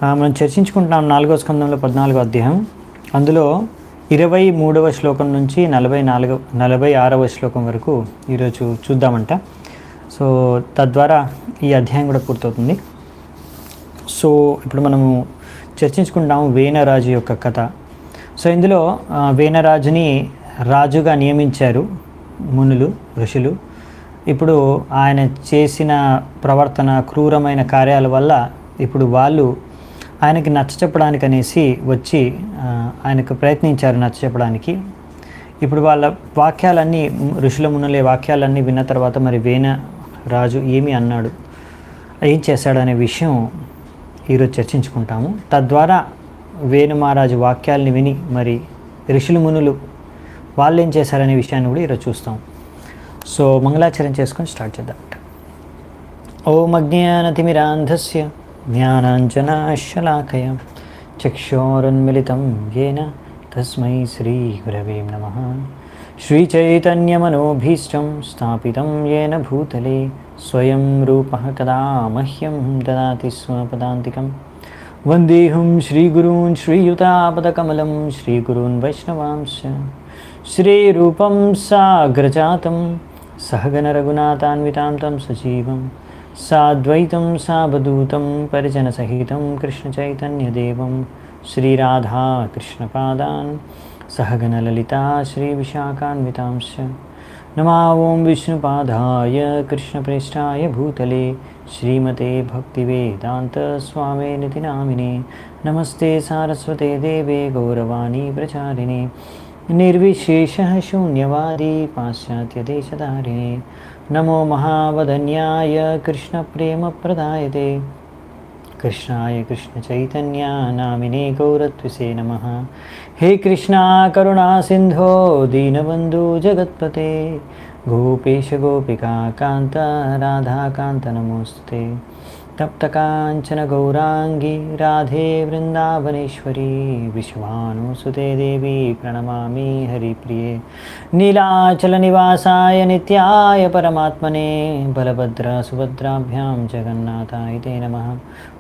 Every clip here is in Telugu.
మనం చర్చించుకుంటున్నాం 4వ స్కందంలో 14వ అధ్యాయం. అందులో 23వ శ్లోకం నుంచి 46వ శ్లోకం వరకు ఈరోజు చూద్దామంట. సో తద్వారా ఈ అధ్యాయం కూడా పూర్తవుతుంది. సో ఇప్పుడు మనము చర్చించుకుంటాము వేనరాజు యొక్క కథ. సో ఇందులో వేనరాజుని రాజుగా నియమించారు మునులు, ఋషులు. ఇప్పుడు ఆయన చేసిన ప్రవర్తన, క్రూరమైన కార్యాల వల్ల ఇప్పుడు వాళ్ళు ఆయనకి నచ్చచెప్పడానికి అనేసి వచ్చి ఆయనకు ప్రయత్నించారు నచ్చచెప్పడానికి. ఇప్పుడు వాళ్ళ వాక్యాలన్నీ, ఋషుల మునులే వాక్యాలన్నీ విన్న తర్వాత మరి వేన రాజు ఏమి అన్నాడు, ఏం చేశాడనే విషయం ఈరోజు చర్చించుకుంటాము. తద్వారా వేణు మహారాజు వాక్యాలని విని మరి ఋషుల మునులు వాళ్ళు ఏం చేశారనే విషయాన్ని కూడా ఈరోజు చూస్తాం. సో మంగళాచరణ చేసుకొని స్టార్ట్ చేద్దాం. ఓం అజ్ఞానతిమిరాంధస్య జ్ఞానాంజనాశలాకయ చక్షోరున్మిళితం యేన తస్మై శ్రీగురవే నమః. శ్రీచైతన్యమనోభీష్టం స్థాపితం యేన భూతలే స్వయం రూపః కదా మహ్యం దదాతి స్వపదాంతికం. వందేహం శ్రీగురూన్ శ్రీయుతాపదకమలం శ్రీగురూన్ వైష్ణవాంశ శ్రీరూపం సాగ్రజాతం సహగణ రఘునాథాన్వితాం తం సజీవం సాద్వైతం సావధూతం పరిజనసహితం కృష్ణచైతన్యదేవం శ్రీరాధా కృష్ణపాదాన్ సహగణ లలితా శ్రీవిశాఖాన్వితాంశ. నమో ఓం విష్ణుపాదాయ కృష్ణప్రేష్ఠాయ భూతలే శ్రీమతే భక్తివేదాంత స్వామినితి నామినే. నమస్తే సారస్వతే దేవే గౌరవాణి ప్రచారిణే నిర్విశేష శూన్యవాది పాశ్చాత్యదేశధారిణే. నమో మహావదన్యాయ కృష్ణప్రేమప్రదాయతే కృష్ణాయ కృష్ణచైతన్య నామినే గౌరత్విసే నమః. హే కృష్ణ కరుణా సింధో దీనబంధు జగత్పతే గోపేశ గోపికా కాంత రాధాకాంత నమోస్తుతే. తప్తకాంచన గౌరాంగి రాధే వృందావనేశ్వరి విశ్వానుసుతే దేవి ప్రణమామి హరిప్రియే. నీలాచల నివాసాయ నిత్యాయ పరమాత్మనే బలభద్ర సుభద్రాభ్యాం జగన్నాథాయ తే నమః.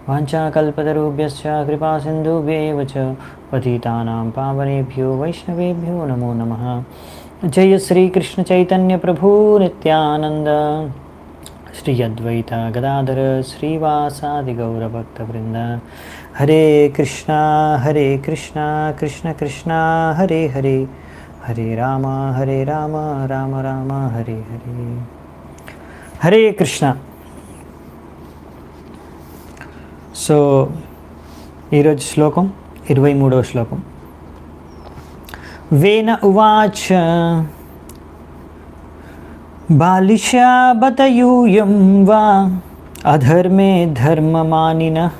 వాంఛాకల్పతరుభ్యశ్చ కృపాసింధుభ్యేవ చ పతితానాం పావనేభ్యో వైష్ణవేభ్యో నమో నమః. జయ శ్రీకృష్ణ చైతన్య ప్రభు నిత్యానంద శ్రీ అద్వైత గదాధర శ్రీవాసాది గౌరభక్తవృంద. హరే కృష్ణ కృష్ణ కృష్ణ హరే హరే హరే రామ రామ రామ హరే హరే. హరే కృష్ణ. సో ఈరోజు శ్లోకం 23వ శ్లోకం. వేన ఉవాచ బాలిషా బతయూయం వా అధర్మే ధర్మమానినః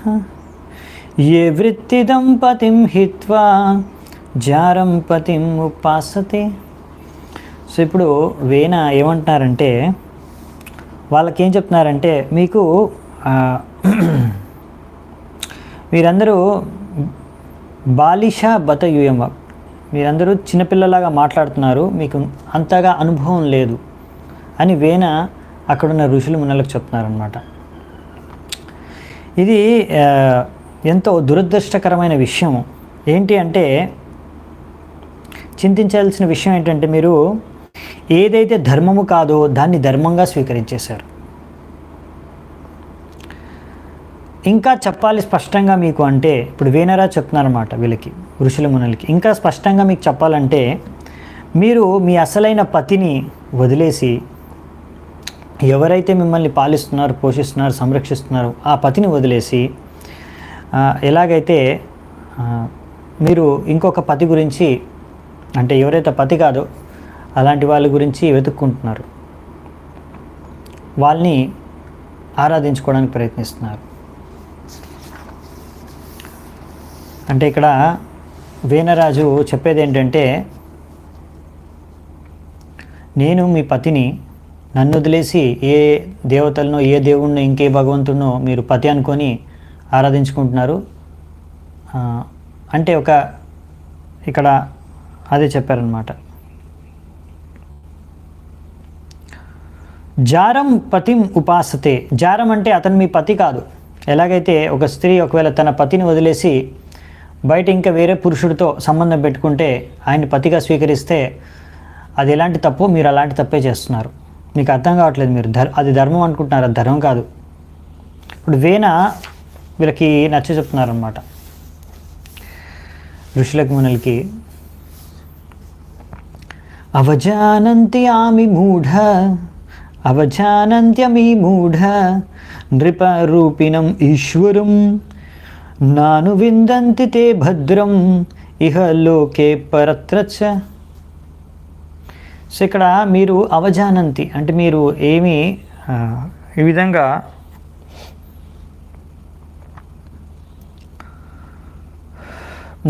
ఏ వృత్తిదం పతిం హిత్వా జారం పతిం ఉపాసతే. సో ఇప్పుడు వేన ఏమంటున్నారంటే, వాళ్ళకేం చెప్తున్నారంటే, మీకు మీరందరూ బాలిషా బతయూయం వా, మీరందరూ చిన్నపిల్లలాగా మాట్లాడుతున్నారు, మీకు అంతగా అనుభవం లేదు అని వేన అక్కడున్న ఋషులు మునులకు చెప్తున్నారనమాట. ఇది ఎంతో దురదృష్టకరమైన విషయం. ఏంటి అంటే, చింతించాల్సిన విషయం ఏంటంటే, మీరు ఏదైతే ధర్మము కాదో దాన్ని ధర్మంగా స్వీకరించేశారు. ఇంకా చెప్పాలి స్పష్టంగా మీకు అంటే, ఇప్పుడు వేనరాజు చెప్తున్నారన్నమాట వీళ్ళకి, ఋషుల మునులకి. ఇంకా స్పష్టంగా మీకు చెప్పాలంటే, మీరు మీ అసలైన పతిని వదిలేసి, ఎవరైతే మిమ్మల్ని పాలిస్తున్నారు, పోషిస్తున్నారు, సంరక్షిస్తున్నారు, ఆ పతిని వదిలేసి ఎలాగైతే మీరు ఇంకొక పతి గురించి, అంటే ఎవరైతే పతి కాదో అలాంటి వాళ్ళ గురించి వెతుక్కుంటున్నారు, వాళ్ళని ఆరాధించుకోవడానికి ప్రయత్నిస్తున్నారు. అంటే ఇక్కడ వేనరాజు చెప్పేది ఏంటంటే, నేను మీ పతిని, నన్ను వదిలేసి ఏ దేవతలను, ఏ దేవుణ్ణో, ఇంకే భగవంతుడినో మీరు పతి అనుకొని ఆరాధించుకుంటున్నారు. అంటే ఇక్కడ అదే చెప్పారనమాట. జారం పతిం ఉపాసతే. జారం అంటే అతను మీ పతి కాదు, ఎలాగైతే ఒక స్త్రీ ఒకవేళ తన పతిని వదిలేసి బయట ఇంకా వేరే పురుషుడితో సంబంధం పెట్టుకుంటే ఆయన్ని పతిగా స్వీకరిస్తే అది ఎలాంటి తప్పు, మీరు అలాంటి తప్పే చేస్తున్నారు. మీకు అర్థం కావట్లేదు. మీరు అది ధర్మం అనుకుంటున్నారు, అది ధర్మం కాదు. ఇప్పుడు వేణ వీళ్ళకి నచ్చ చెప్తున్నారనమాట, ఋషులకు మునులకి. అవజానంత్యామి మూఢ అవజానంత్యమి మూఢ నృపరూపిణం ఈశ్వరం నాను విందంతి తే భద్రం ఇహ లోకే పరత్రచ. సో ఇక్కడ మీరు అవజానంతి అంటే మీరు ఏమి ఈ విధంగా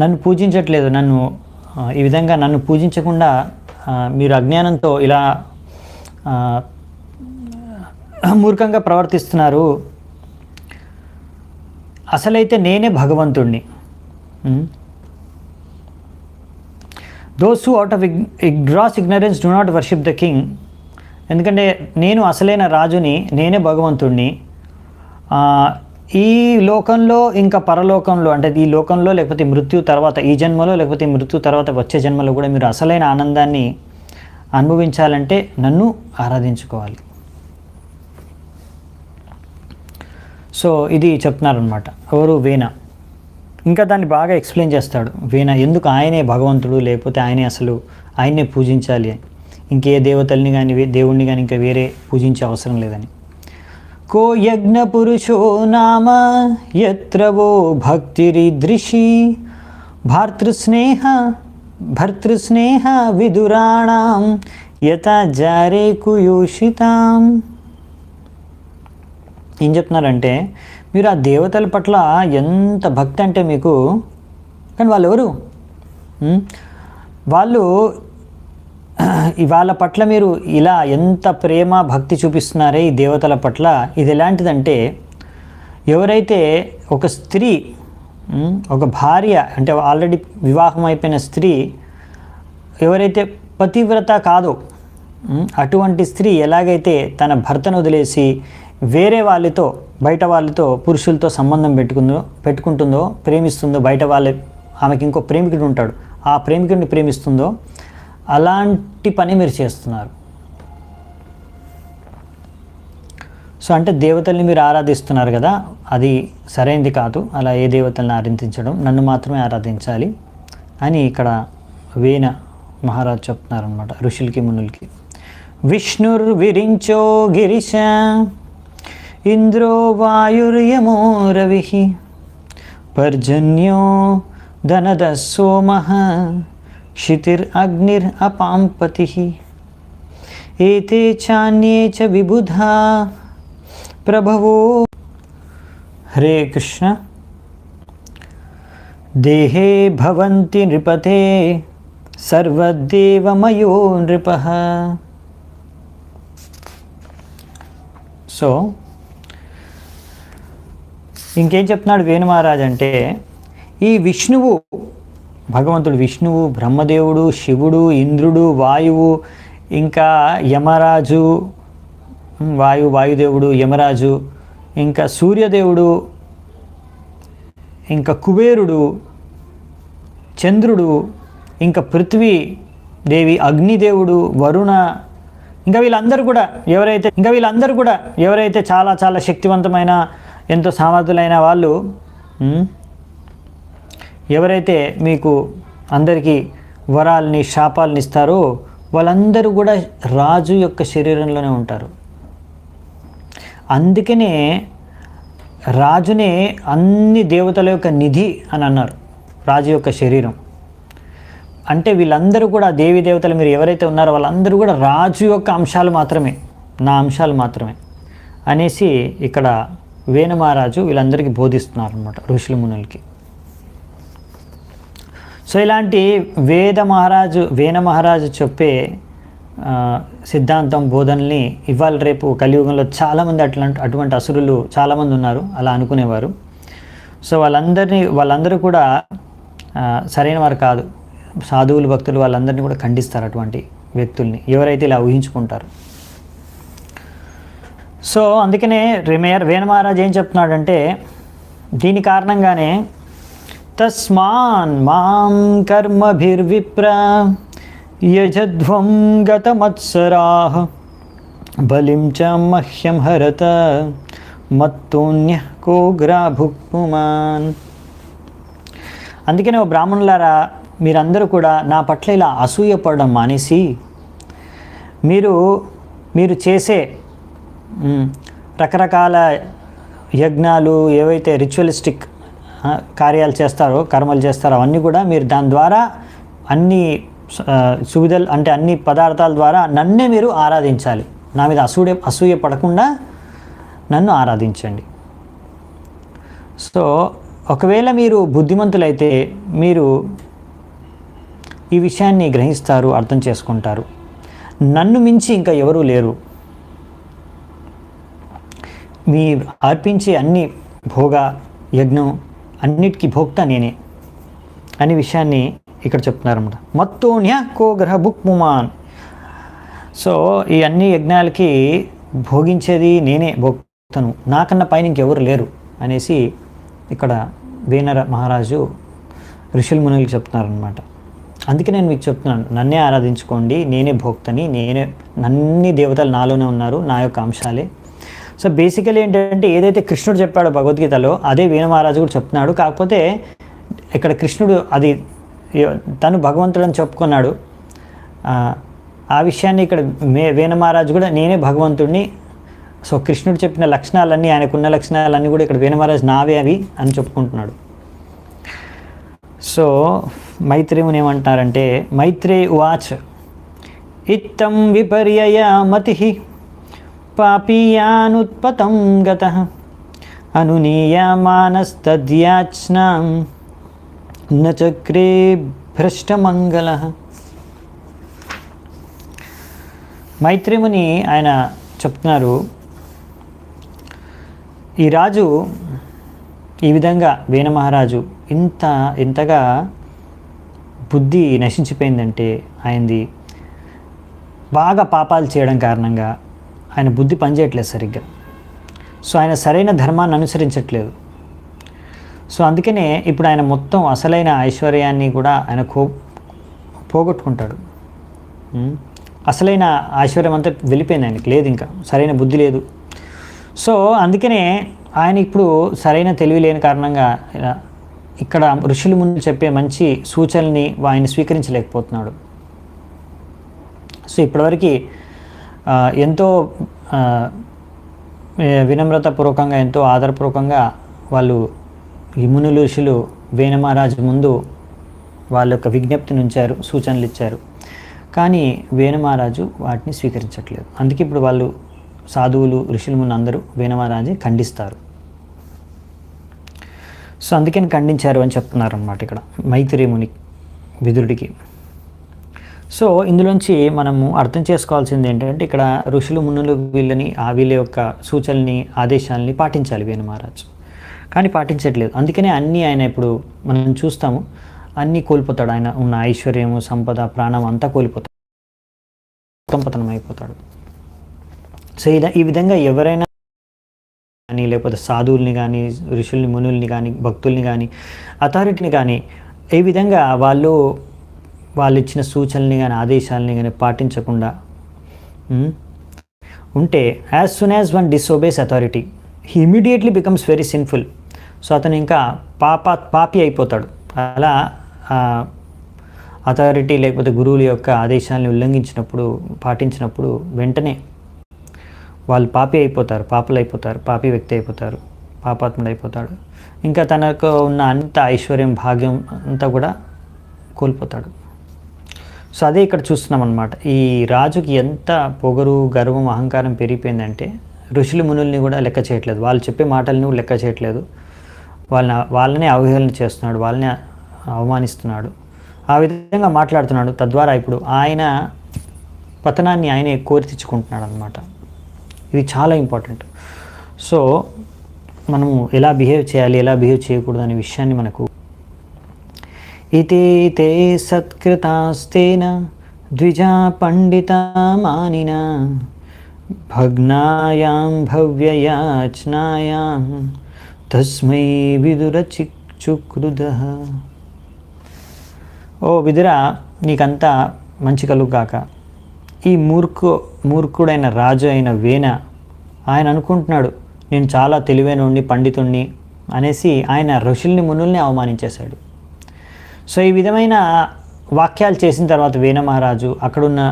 నన్ను పూజించట్లేదు, ఈ విధంగా నన్ను పూజించకుండా మీరు అజ్ఞానంతో ఇలా మూర్ఖంగా ప్రవర్తిస్తున్నారు. అసలైతే నేనే భగవంతుణ్ణి. Those who out of gross ignorance do not worship the king. ఎందుకంటే నేను అసలైన రాజుని, నేనే భగవంతుణ్ణి. ఈ లోకంలో ఇంకా పరలోకంలో అంటే ఈ లోకంలో లేకపోతే మృత్యు తర్వాత, ఈ జన్మలో లేకపోతే మృత్యు తర్వాత వచ్చే జన్మలో కూడా మీరు అసలైన ఆనందాన్ని అనుభవించాలంటే నన్ను ఆరాధించుకోవాలి. సో ఇది చెప్తున్నారనమాట ఎవరు, వేణ. ఇంకా దాన్ని బాగా ఎక్స్ప్లెయిన్ చేస్తాడు వేణ, ఎందుకు ఆయనే భగవంతుడు, లేకపోతే ఆయనే పూజించాలి, ఇంకే దేవతల్ని కానీ దేవుణ్ణి కానీ ఇంకా వేరే పూజించే అవసరం లేదని. కో యజ్ఞ పురుషో నామ యత్ర వో భక్తిరిదృశి భర్తృస్నేహ విదురాణం యత జారే కుయూషితాం. ఏం చెప్తున్నారంటే, మీరు ఆ దేవతల పట్ల ఎంత భక్తి అంటే మీకు, కానీ వాళ్ళు ఎవరు? వాళ్ళ పట్ల మీరు ఇలా ఎంత ప్రేమ భక్తి చూపిస్తున్నారే ఈ దేవతల పట్ల. ఇది ఎలాంటిదంటే, ఎవరైతే ఒక స్త్రీ, ఒక భార్య అంటే ఆల్రెడీ వివాహం అయిపోయిన స్త్రీ ఎవరైతే పతివ్రత కాదో అటువంటి స్త్రీ ఎలాగైతే తన భర్తను వదిలేసి వేరే వాళ్ళతో, బయట వాళ్ళతో, పురుషులతో సంబంధం పెట్టుకుంటుందో, ప్రేమిస్తుందో, బయట ఆమెకి ఇంకో ప్రేమికుడు ఉంటాడు, ఆ ప్రేమికుడిని ప్రేమిస్తుందో అలాంటి పని మీరు చేస్తున్నారు. సో అంటే దేవతల్ని మీరు ఆరాధిస్తున్నారు కదా, అది సరైనది కాదు. అలా ఏ దేవతల్ని ఆరాధించడం, నన్ను మాత్రమే ఆరాధించాలి అని ఇక్కడ వేణ మహారాజు చెప్తున్నారనమాట ఋషులకి మునులకి. విష్ణుర్విరించో గిరిశ ఇంద్రో వాయుర్యమో రవి పర్జన్యో ధనద సోమః క్షితిరగ్నిర్ అపాంపతి ఏతే చాన్యే చ విబుధా ప్రభవో. హరే కృష్ణ. దేహే భవంతి నృపతే సర్వదేవమయో నృపః. సో ఇంకేం చెప్తున్నాడు వేణు మహారాజ్ అంటే, ఈ విష్ణువు, భగవంతుడు విష్ణువు, బ్రహ్మదేవుడు, శివుడు, ఇంద్రుడు, వాయువు, ఇంకా యమరాజు, వాయుదేవుడు, యమరాజు, ఇంకా సూర్యదేవుడు, ఇంకా కుబేరుడు, చంద్రుడు, ఇంకా పృథ్వీ దేవి, అగ్నిదేవుడు, వరుణ, ఇంకా వీళ్ళందరూ కూడా ఎవరైతే చాలా చాలా శక్తివంతమైన, ఎంతో సామర్థ్యులైన వాళ్ళు, ఎవరైతే మీకు అందరికీ వరాల్ని, శాపాలని ఇస్తారో వాళ్ళందరూ కూడా రాజు యొక్క శరీరంలోనే ఉంటారు. అందుకనే రాజునే అన్ని దేవతల యొక్క నిధి అని అన్నారు, రాజు యొక్క శరీరం. అంటే వీళ్ళందరూ కూడా దేవీ దేవతలు మీరు ఎవరైతే ఉన్నారో వాళ్ళందరూ కూడా రాజు యొక్క అంశాలు మాత్రమే, నా అంశాలు మాత్రమే అనేసి ఇక్కడ వేణ మహారాజు వీళ్ళందరికీ బోధిస్తున్నారు అన్నమాట ఋషుల మునులకి. సో ఇలాంటి వేణ మహారాజు చెప్పే సిద్ధాంతం, బోధనల్ని ఇవాళ రేపు కలియుగంలో చాలామంది అటువంటి అసురులు చాలామంది ఉన్నారు అలా అనుకునేవారు. సో వాళ్ళందరూ కూడా సరైన వారు కాదు. సాధువులు, భక్తులు వాళ్ళందరినీ కూడా ఖండిస్తారు అటువంటి వ్యక్తుల్ని, ఎవరైతే ఇలా ఊహించుకుంటారు. సో అందుకనే వేణ మహారాజ్ ఏం చెప్తున్నాడంటే దీని కారణంగానే తస్మాన్ మాం కర్మభిర్విప్ర యజధ్వం గతమత్సరాః బలిం చ మహ్యం హరత మత్తోన్య కోగ్రా భుక్పుమాన్. అందుకనే ఓ బ్రాహ్మణులారా, మీరందరూ కూడా నా పట్ల ఇలా అసూయపడడం మానేసి మీరు చేసే రకరకాల యజ్ఞాలు ఏవైతే రిచువలిస్టిక్ కార్యాలు చేస్తారో, కర్మలు చేస్తారో అవన్నీ కూడా మీరు దాని ద్వారా అన్ని సువిధలు అంటే అన్ని పదార్థాల ద్వారా నన్నే మీరు ఆరాధించాలి. నా మీద అసూయ పడకుండా నన్ను ఆరాధించండి. సో ఒకవేళ మీరు బుద్ధిమంతులైతే మీరు ఈ విషయాన్ని గ్రహిస్తారు, అర్థం చేసుకుంటారు. నన్ను మించి ఇంకా ఎవరూ లేరు. మీ అర్పించే అన్ని భోగ యజ్ఞం అన్నిటికీ భోక్త నేనే అనే విషయాన్ని ఇక్కడ చెప్తున్నారన్నమాట. మత్తోన్య కోగ్రహ భుక్ముమాన్. సో ఈ అన్ని యజ్ఞాలకి భోగించేది నేనే, భోక్తను, నాకన్నా పైన ఇంకెవరు లేరు అనేసి ఇక్కడ వేణ మహారాజు ఋషుల మునులకు చెప్తున్నారనమాట. అందుకే నేను మీకు చెప్తున్నాను, నన్నే ఆరాధించుకోండి, నేనే భోక్తని, అన్ని దేవతలు నాలోనే ఉన్నారు, నా యొక్క అంశాలే. సో బేసికలీ ఏంటంటే ఏదైతే కృష్ణుడు చెప్పాడో భగవద్గీతలో అదే వేణ మహారాజు కూడా చెప్తున్నాడు. కాకపోతే ఇక్కడ కృష్ణుడు అది తను భగవంతుడు అని చెప్పుకున్నాడు. ఆ విషయాన్ని ఇక్కడ వేణ మహారాజు కూడా నేనే భగవంతుడిని, సో కృష్ణుడు చెప్పిన లక్షణాలన్నీ, ఆయనకున్న లక్షణాలన్నీ కూడా ఇక్కడ వేణ మహారాజు నావే అవి అని చెప్పుకుంటున్నాడు. సో మైత్రేయుని ఏమంటున్నారంటే, మైత్రే ఉవాచ ఇత్తం విపర్యయ మతి పాపీయానుత్పతం గతః అనునీయమానస్తద్యాచ్నాం న చక్రే భ్రష్టమంగళః. మైత్రేయుని ఆయన చెప్తున్నారు, ఈ రాజు ఈ విధంగా వేణ మహారాజు ఇంతగా బుద్ధి నశించిపోయిందంటే ఆయనది బాగా పాపాలు చేయడం కారణంగా ఆయన బుద్ధి పనిచేయట్లేదు సరిగ్గా. సో ఆయన సరైన ధర్మాన్ని అనుసరించట్లేదు. సో అందుకనే ఇప్పుడు ఆయన మొత్తం అసలైన ఐశ్వర్యాన్ని కూడా ఆయన పోగొట్టుకుంటాడు. అసలైన ఐశ్వర్యం అంతా వెళ్ళిపోయింది, ఆయనకి లేదు, ఇంకా సరైన బుద్ధి లేదు. సో అందుకనే ఆయన ఇప్పుడు సరైన తెలివి లేని కారణంగా ఇక్కడ ఋషుల ముందు చెప్పే మంచి సూచనల్ని ఆయన స్వీకరించలేకపోతున్నాడు. సో ఇప్పటివరకు ఎంతో వినమ్రతపూర్వకంగా, ఎంతో ఆదరపూర్వకంగా వాళ్ళు ఈ మునులు ఋషులు వేణ మహారాజు ముందు వాళ్ళ యొక్క విజ్ఞప్తిని ఉంచారు, సూచనలు ఇచ్చారు. కానీ వేణ మహారాజు వాటిని స్వీకరించట్లేదు. అందుకే ఇప్పుడు వాళ్ళు సాధువులు ఋషుల ముందు అందరూ వేణ మహారాజుని ఖండిస్తారు. సో అందుకని ఖండించారు అని చెప్తున్నారు అన్నమాట ఇక్కడ మైత్రేయ ముని విదురుడికి. సో ఇందులోంచి మనము అర్థం చేసుకోవాల్సింది ఏంటంటే, ఇక్కడ ఋషులు మునులు వీళ్ళ యొక్క సూచనల్ని ఆదేశాలని పాటించాలి వేణ మహారాజు, కానీ పాటించట్లేదు. అందుకనే అన్నీ ఆయన ఇప్పుడు మనం చూస్తాము అన్నీ కోల్పోతాడు. ఆయన ఉన్న ఐశ్వర్యము, సంపద, ప్రాణం అంతా కోల్పోతాడు, పతనం అయిపోతాడు. సో ఈ విధంగా ఎవరైనా కానీ, లేకపోతే సాధువుల్ని కానీ, ఋషుల్ని మునుల్ని కానీ, భక్తుల్ని కానీ, అథారిటీని కానీ ఈ విధంగా వాళ్ళు ఇచ్చిన సూచనల్ని కానీ ఆదేశాలని కానీ పాటించకుండా ఉంటే, as soon as one disobeys authority he immediately becomes very sinful. So అతను ఇంకా పాపి అయిపోతాడు. అలా అథారిటీ లేకపోతే గురువుల యొక్క ఆదేశాలను ఉల్లంఘించినప్పుడు, పాటించినప్పుడు వెంటనే వాళ్ళు పాపి అయిపోతారు, పాపి వ్యక్తి అయిపోతారు, పాపాత్ముడు అయిపోతాడు. ఇంకా తనకు ఉన్న అంత ఐశ్వర్యం, భాగ్యం అంతా కూడా కోల్పోతాడు. సో అదే ఇక్కడ చూస్తున్నాం అన్నమాట. ఈ రాజుకి ఎంత పొగరు, గర్వం, అహంకారం పెరిగిపోయిందంటే ఋషులు మునుల్ని కూడా లెక్క చేయట్లేదు, వాళ్ళు చెప్పే మాటలను లెక్క చేయట్లేదు, వాళ్ళని అవహేళన చేస్తున్నాడు, వాళ్ళని అవమానిస్తున్నాడు, ఆ విధంగా మాట్లాడుతున్నాడు. తద్వారా ఇప్పుడు ఆయన పతనాన్ని ఆయనే కోరి తెచ్చుకుంటున్నాడు అన్నమాట. ఇది చాలా ఇంపార్టెంట్. సో మనము ఎలా బిహేవ్ చేయాలి, ఎలా బిహేవ్ చేయకూడదు అనే విషయాన్ని మనకు ఇతే తే సత్కృతాస్తేన ద్విజా పండిత మానిన భగ్నాయాం భవ్యయాచనాయాం తస్మై విదుర చుక్రుదః. ఓ విదుర, నీకంతా మంచి కలుగాక. ఈ మూర్ఖుడైన రాజు అయిన వేన ఆయన అనుకుంటున్నాడు నేను చాలా తెలివైనోడిని, పండితుణ్ణి అనేసి ఆయన ఋషుల్ని మునుల్ని అవమానించేశాడు. సో ఈ విధమైన వాక్యాలు చేసిన తర్వాత వేన మహారాజు, అక్కడున్న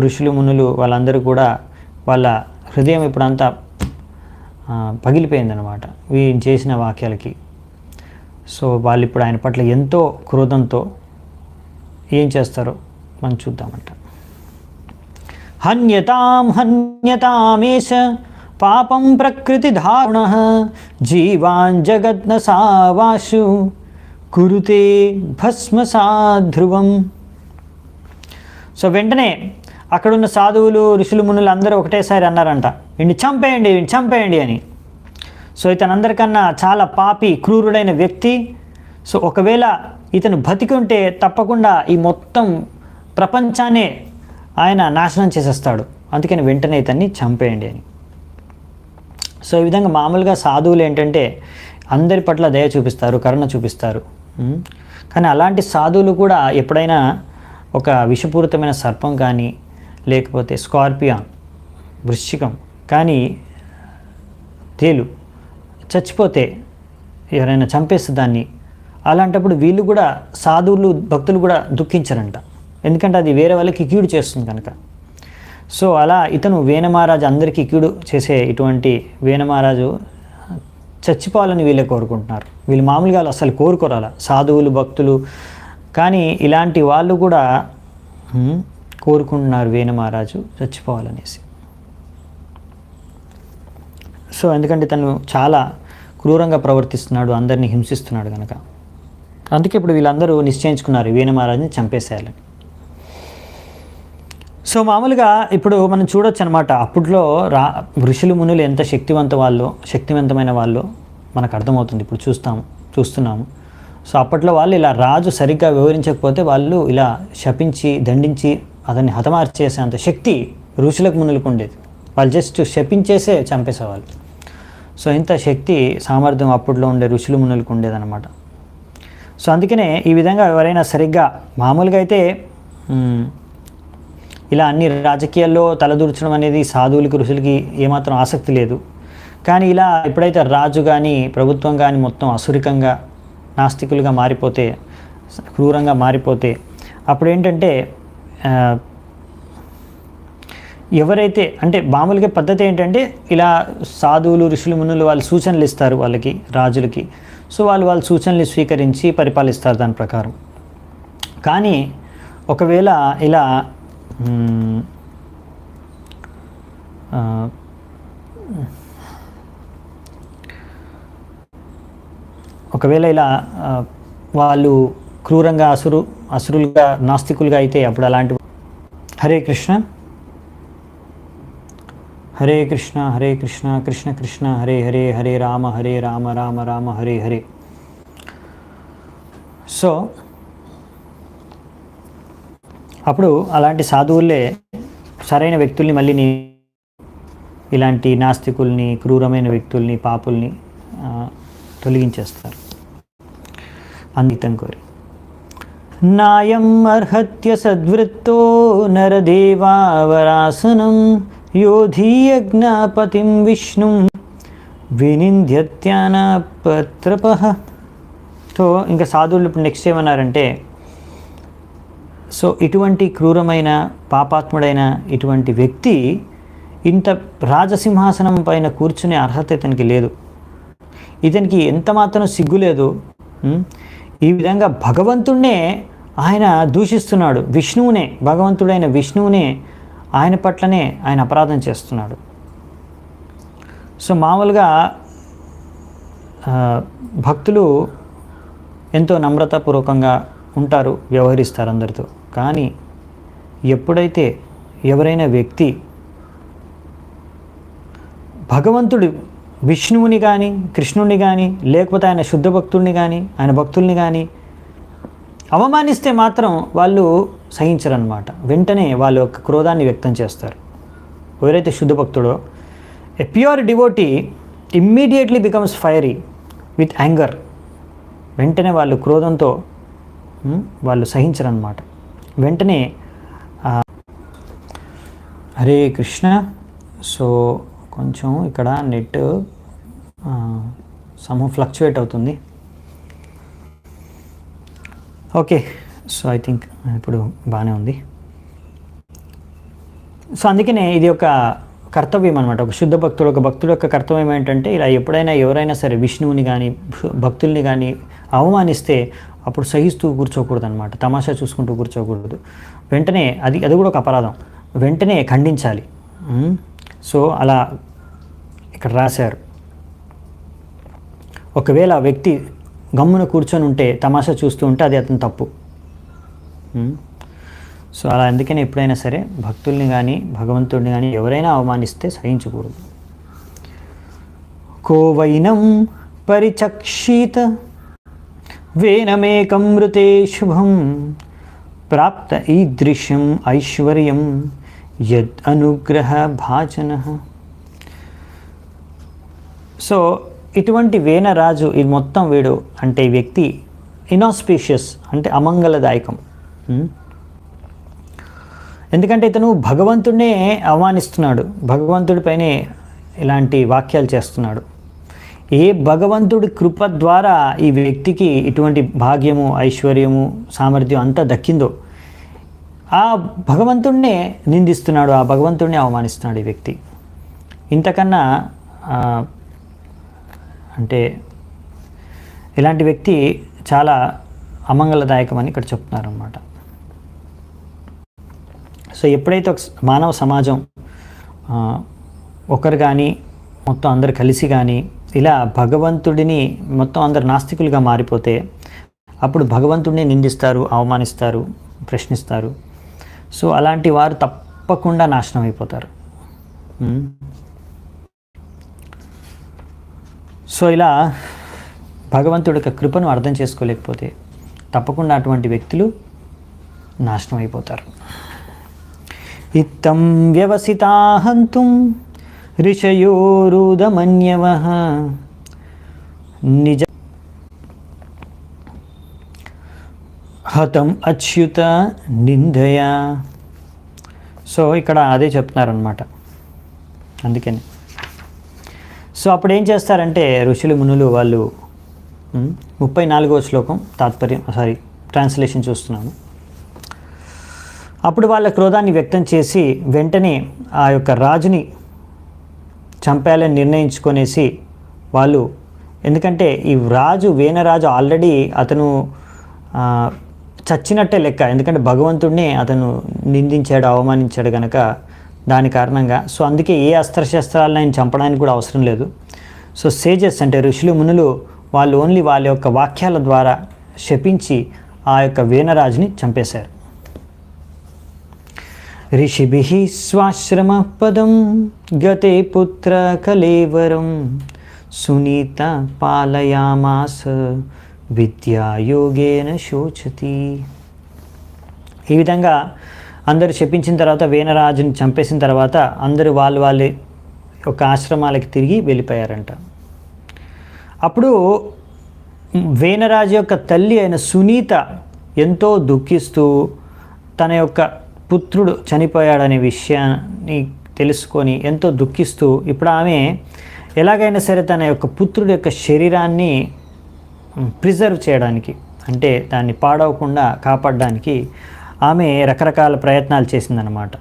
ఋషులు మునులు వాళ్ళందరూ కూడా వాళ్ళ హృదయం ఇప్పుడంతా పగిలిపోయిందనమాట వీళ్ళు చేసిన వాక్యాలకి. సో వాళ్ళు ఇప్పుడు ఆయన పట్ల ఎంతో క్రోధంతో ఏం చేస్తారో మనం చూద్దామంట. హన్యతామేష పాపం ప్రకృతి ధారుణ జీవాన్ జగత్న సావాసు కురుతే భస్మసాధ్రువం. సో వెంటనే అక్కడున్న సాధువులు ఋషులు మునులు అందరూ ఒకటేసారి అన్నారంట, వీడిని చంపేయండి అని. సో ఇతనందరికన్నా చాలా పాపి క్రూరుడైన వ్యక్తి. సో ఒకవేళ ఇతను బతికుంటే తప్పకుండా ఈ మొత్తం ప్రపంచాన్నే ఆయన నాశనం చేసేస్తాడు, అందుకని వెంటనే ఇతన్ని చంపేయండి అని. సో ఈ విధంగా మామూలుగా సాధువులు ఏంటంటే అందరి పట్ల దయ చూపిస్తారు, కరుణ చూపిస్తారు. కానీ అలాంటి సాధువులు కూడా ఎప్పుడైనా ఒక విషపూరితమైన సర్పం కానీ లేకపోతే స్కార్పియాన్ వృశ్చికం కానీ తేలు చచ్చిపోతే ఎవరైనా చంపేస్తే దాన్ని, అలాంటప్పుడు వీళ్ళు కూడా సాధువులు భక్తులు కూడా దుఃఖించరంట, ఎందుకంటే అది వేరే వాళ్ళకి కీడు చేస్తుంది కనుక. సో అలా ఇతను వేణమహారాజు అందరికీ కీడు చేసే ఇటువంటి వేణమహారాజు చచ్చిపోవాలని వీళ్ళే కోరుకుంటున్నారు. వీళ్ళు మామూలుగా అసలు కోరుకోరాల సాధువులు భక్తులు, కానీ ఇలాంటి వాళ్ళు కూడా కోరుకుంటున్నారు వేణమహారాజు చచ్చిపోవాలనేసి. సో ఎందుకంటే తను చాలా క్రూరంగా ప్రవర్తిస్తున్నాడు, అందరినీ హింసిస్తున్నాడు కనుక. అందుకే ఇప్పుడు వీళ్ళందరూ నిశ్చయించుకున్నారు వేణమహారాజుని చంపేసేయాలని. సో మామూలుగా ఇప్పుడు మనం చూడొచ్చు అనమాట, అప్పట్లో ఋషులు మునులు ఎంత శక్తివంతమైన వాళ్ళు మనకు అర్థమవుతుంది, ఇప్పుడు చూస్తున్నాము. సో అప్పట్లో వాళ్ళు ఇలా రాజు సరిగ్గా వివరించకపోతే వాళ్ళు ఇలా శపించి దండించి అతన్ని హతమార్చేసే అంత శక్తి ఋషులకు మునులకు ఉండేది. వాళ్ళు జస్ట్ శపించేసే చంపేసేవాళ్ళు. సో ఇంత శక్తి సామర్థ్యం అప్పట్లో ఉండే ఋషులు మునులకు ఉండేదన్నమాట. సో అందుకనే ఈ విధంగా ఎవరైనా సరిగ్గా మామూలుగా అయితే ఇలా అన్ని రాజకీయాల్లో తలదూర్చడం అనేది సాధువులకి ఋషులకి ఏమాత్రం ఆసక్తి లేదు. కానీ ఇలా ఎప్పుడైతే రాజు కానీ ప్రభుత్వం కానీ మొత్తం అసురికంగా నాస్తికులుగా మారిపోతే, క్రూరంగా మారిపోతే, అప్పుడు ఏంటంటే ఎవరైతే అంటే మామూలుగా పద్ధతి ఏంటంటే ఇలా సాధువులు ఋషులు మునులు వాళ్ళు సూచనలు ఇస్తారు వాళ్ళకి రాజులకి. సో వాళ్ళు సూచనలు స్వీకరించి పరిపాలిస్తారు దాని ప్రకారం. కానీ ఒకవేళ ఇలా వాళ్ళు క్రూరంగా అసురులుగా నాస్తికులుగా అయితే అప్పుడు అలాంటి హరే కృష్ణ హరే కృష్ణ హరే కృష్ణ కృష్ణ కృష్ణ హరే హరే హరే రామ రామ రామ హరే హరే. సో అప్పుడు అలాంటి సాధువులే సరైన వ్యక్తుల్ని మళ్ళీ ఇలాంటి నాస్తికుల్ని, క్రూరమైన వ్యక్తుల్ని, పాపుల్ని తొలగించేస్తారు అందితం కోరి. నాయం అర్హత్య సద్వృత్తో నరదేవావరాసనం యోధీయజ్ఞాపతిం విష్ణుం వినింద్యత్యానపత్రపః. సో ఇంకా సాధువులు ఇప్పుడు నెక్స్ట్ ఏమన్నారంటే, సో ఇటువంటి క్రూరమైన పాపాత్ముడైన ఇటువంటి వ్యక్తి ఇంత రాజసింహాసనం పైన కూర్చునే అర్హత ఇతనికి లేదు, ఇతనికి ఎంత మాత్రం సిగ్గు లేదు. ఈ విధంగా భగవంతుడినే ఆయన దూషిస్తున్నాడు, విష్ణువునే, భగవంతుడైన విష్ణువునే ఆయన పట్లనే ఆయన అపరాధం చేస్తున్నాడు. సో మామూలుగా భక్తులు ఎంతో నమ్రతాపూర్వకంగా ఉంటారు, వ్యవహరిస్తారు అందరితో. కానీ ఎప్పుడైతే ఎవరైనా వ్యక్తి భగవంతుడు విష్ణువుని కానీ కృష్ణుని కానీ లేకపోతే ఆయన శుద్ధ భక్తుల్ని కానీ ఆయన భక్తుల్ని కానీ అవమానిస్తే మాత్రం వాళ్ళు సహించరన్నమాట, వెంటనే వాళ్ళ యొక్క క్రోధాన్ని వ్యక్తం చేస్తారు. ఎవరైతే శుద్ధ భక్తుడో, a pure devotee immediately becomes fiery with anger. వెంటనే వాళ్ళు క్రోధంతో వాళ్ళు సహించరన్నమాట. వెంటనే హరే కృష్ణ. సో కొంచెం ఇక్కడ నెట్ ఫ్లక్చువేట్ అవుతుంది. ఓకే, సో ఐ థింక్ ఇప్పుడు బాగానే ఉంది. సో అందుకనే ఇది ఒక కర్తవ్యం అనమాట. ఒక శుద్ధ భక్తుడు, ఒక భక్తుడు యొక్క కర్తవ్యం ఏంటంటే, ఇలా ఎప్పుడైనా ఎవరైనా సరే విష్ణువుని కానీ భక్తుల్ని కానీ అవమానిస్తే అప్పుడు సహిస్తూ కూర్చోకూడదు అనమాట. తమాషా చూసుకుంటూ కూర్చోకూడదు. వెంటనే అది కూడా ఒక అపరాధం. వెంటనే ఖండించాలి. సో అలా ఇక్కడ రాశారు. ఒకవేళ ఆ వ్యక్తి గమ్మున కూర్చొని ఉంటే, తమాషా చూస్తూ ఉంటే అది అతని తప్పు. సో అలా అందుకని ఎప్పుడైనా సరే భక్తుల్ని కానీ భగవంతుడిని కానీ ఎవరైనా అవమానిస్తే సహించకూడదు. కోవైనం పరిచక్షిత వేనమేకమృతే శుభం ప్రాప్త ఈదృశ్యం ఐశ్వర్యం యద్ అనుగ్రహ భాజన. సో ఇటువంటి వేనరాజు, ఇది మొత్తం వీడు అంటే ఈ వ్యక్తి ఇనాస్పీషియస్ అంటే అమంగళదాయకం. ఎందుకంటే ఇతను భగవంతుడినే అవమానిస్తున్నాడు, భగవంతుడిపైనే ఇలాంటి వాక్యాలు చేస్తున్నాడు. ఏ భగవంతుడి కృప ద్వారా ఈ వ్యక్తికి ఇటువంటి భాగ్యము, ఐశ్వర్యము, సామర్థ్యం అంతా దక్కిందో ఆ భగవంతుడినే నిందిస్తున్నాడు, ఆ భగవంతుడిని అవమానిస్తున్నాడు ఈ వ్యక్తి. ఇంతకన్నా అంటే ఇలాంటి వ్యక్తి చాలా అమంగళదాయకమని ఇక్కడ చెప్తున్నారు అన్నమాట. సో ఎప్పుడైతే ఒక మానవ సమాజం ఒకరు కానీ మొత్తం అందరు కలిసి కానీ ఇలా భగవంతుడిని మొత్తం అందరు నాస్తికులుగా మారిపోతే అప్పుడు భగవంతుడిని నిందిస్తారు, అవమానిస్తారు, ప్రశ్నిస్తారు. సో అలాంటి వారు తప్పకుండా నాశనం అయిపోతారు. సో ఇలా భగవంతుడి యొక్క కృపను అర్థం చేసుకోలేకపోతే తప్పకుండా అటువంటి వ్యక్తులు నాశనం అయిపోతారు. ఇత్తం వ్యవసితాహంతుం ఋషయోరుదమన్యవః నిజ హతం అచ్యుత నిందయా. సో ఇక్కడ అదే చెప్తున్నారనమాట. అందుకని సో అప్పుడు ఏం చేస్తారంటే ఋషులు మునులు వాళ్ళు 34వ శ్లోకం ట్రాన్స్లేషన్ చూస్తున్నాము. అప్పుడు వాళ్ళ క్రోధాన్ని వ్యక్తం చేసి వెంటనే ఆ యొక్క రాజుని చంపేయాలని నిర్ణయించుకొనేసి వాళ్ళు, ఎందుకంటే ఈ వేనరాజు ఆల్రెడీ అతను చచ్చినట్టే లెక్క, ఎందుకంటే భగవంతుడిని అతను నిందించాడు, అవమానించాడు కనుక దాని కారణంగా. సో అందుకే ఏ అస్త్రశస్త్రాలను ఆయన చంపడానికి కూడా అవసరం లేదు. సో సేజెస్ అంటే ఋషులు మునులు వాళ్ళు ఓన్లీ వాళ్ళ యొక్క వాక్యాల ద్వారా శపించి ఆ యొక్క వేనరాజుని చంపేశారు. ఋషిభిః స్వాశ్రమ పదం గతే పుత్ర కలేవరం సునీత పాలయామాస విద్యాయోగేన శోచతి. ఈ విధంగా అందరూ శపించిన తర్వాత వేనరాజుని చంపేసిన తర్వాత అందరూ వాళ్ళ యొక్క ఆశ్రమాలకి తిరిగి వెళ్ళిపోయారంట. అప్పుడు వేనరాజు యొక్క తల్లి అయిన సునీత ఎంతో దుఃఖిస్తూ తన యొక్క పుత్రుడు చనిపోయాడనే విషయాన్ని తెలుసుకొని ఎంతో దుఃఖిస్తూ ఇప్పుడు ఆమె ఎలాగైనా సరే తన యొక్క పుత్రుడి యొక్క శరీరాన్ని ప్రిజర్వ్ చేయడానికి, అంటే దాన్ని పాడవకుండా కాపాడడానికి ఆమె రకరకాల ప్రయత్నాలు చేసిందనమాట.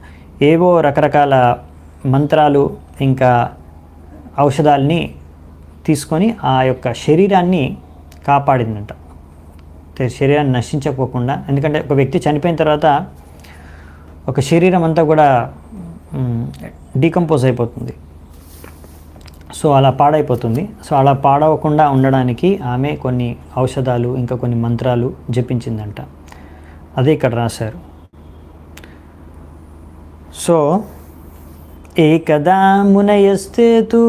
ఏవో రకరకాల మంత్రాలు ఇంకా ఔషధాలని తీసుకొని ఆ యొక్క శరీరాన్ని కాపాడిందంట, శరీరాన్ని నశించకపోకుండా. ఎందుకంటే ఒక వ్యక్తి చనిపోయిన తర్వాత ఒక శరీరం అంతా కూడా డీకంపోజ్ అయిపోతుంది, సో అలా పాడైపోతుంది. సో అలా పాడవకుండా ఉండడానికి ఆమె కొన్ని ఔషధాలు ఇంకా కొన్ని మంత్రాలు జపించిందంట. అదే ఇక్కడ రాశారు. సో ఏకదా మునయస్తే తు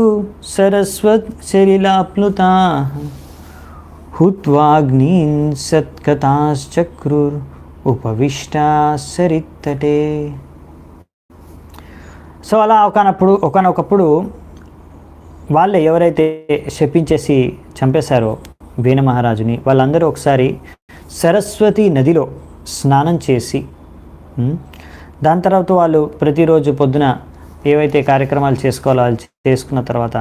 సరస్వత్ శరీలాప్లుతా హుత్వాగ్నీన్ సత్కథాశ్చక్రుర్ ఉపవిష్టా సరిత్తటే. సో అలా ఒకనొకప్పుడు వాళ్ళే ఎవరైతే శపించేసి చంపేశారో వేణ మహారాజుని, వాళ్ళందరూ ఒకసారి సరస్వతి నదిలో స్నానం చేసి దాని తర్వాత వాళ్ళు ప్రతిరోజు పొద్దున ఏవైతే కార్యక్రమాలు చేసుకోవాలో వాళ్ళు చేసుకున్న తర్వాత,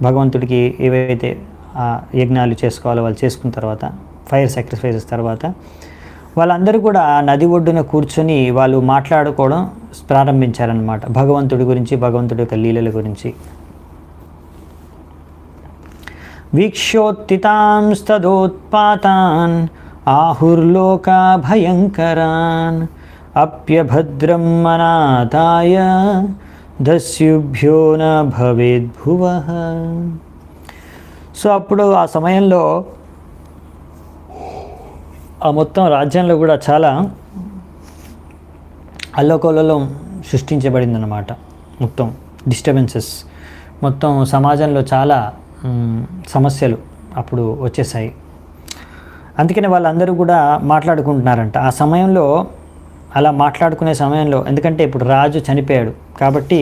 భగవంతుడికి ఏవైతే యజ్ఞాలు చేసుకోవాలో వాళ్ళు చేసుకున్న తర్వాత, ఫైర్ సాక్రిఫైసెస్ తర్వాత వాళ్ళందరూ కూడా నది ఒడ్డున కూర్చొని వాళ్ళు మాట్లాడుకోవడం ప్రారంభించారనమాట, భగవంతుడి గురించి, భగవంతుడి యొక్క లీలల గురించి. వీక్షోత్తితాంస్తదోత్పాతాన్ ఆహుర్లోకా భయంకరాన్ అప్యభద్రం మనాతాయ దస్యుభ్యో న భవేద్భువః. సో అప్పుడు ఆ సమయంలో ఆ మొత్తం రాజ్యంలో కూడా చాలా అల్లకల్లోలం సృష్టించబడిందన్నమాట. మొత్తం డిస్టర్బెన్సెస్, మొత్తం సమాజంలో చాలా సమస్యలు అప్పుడు వచ్చేసాయి. అందుకనే వాళ్ళందరూ కూడా మాట్లాడుకుంటున్నారంట ఆ సమయంలో. అలా మాట్లాడుకునే సమయంలో, ఎందుకంటే ఇప్పుడు రాజు చనిపోయాడు కాబట్టి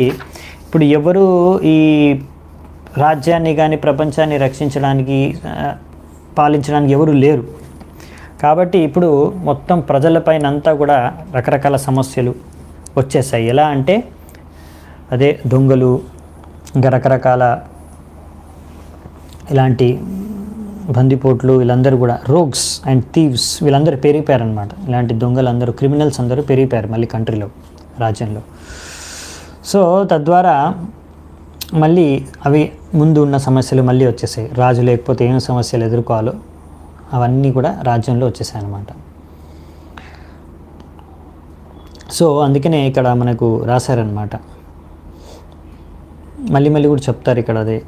ఇప్పుడు ఎవరు ఈ రాజ్యాన్ని కానీ ప్రపంచాన్ని రక్షించడానికి, పాలించడానికి ఎవరు లేరు. కాబట్టి ఇప్పుడు మొత్తం ప్రజలపైన అంతా కూడా రకరకాల సమస్యలు వచ్చేసాయి. ఎలా అంటే అదే దొంగలు, ఇంకా రకరకాల ఇలాంటి బందిపోట్లు, వీళ్ళందరూ కూడా రోగ్స్ అండ్ థీవ్స్, వీళ్ళందరూ పెరిగిపోయారనమాట. ఇలాంటి దొంగలు అందరూ, క్రిమినల్స్ అందరూ పెరిగిపోయారు మళ్ళీ కంట్రీలో, రాజ్యంలో. సో తద్వారా మళ్ళీ అవి ముందు ఉన్న సమస్యలు మళ్ళీ వచ్చేసాయి. రాజు లేకపోతే ఏం సమస్యలు ఎదుర్కోవాలో అవన్నీ కూడా రాజ్యంలో వచ్చేసాయి అన్నమాట. సో అందుకనే ఇక్కడ మనకు రాశారనమాట. మళ్ళీ కూడా చెప్తారు ఇక్కడ అదే.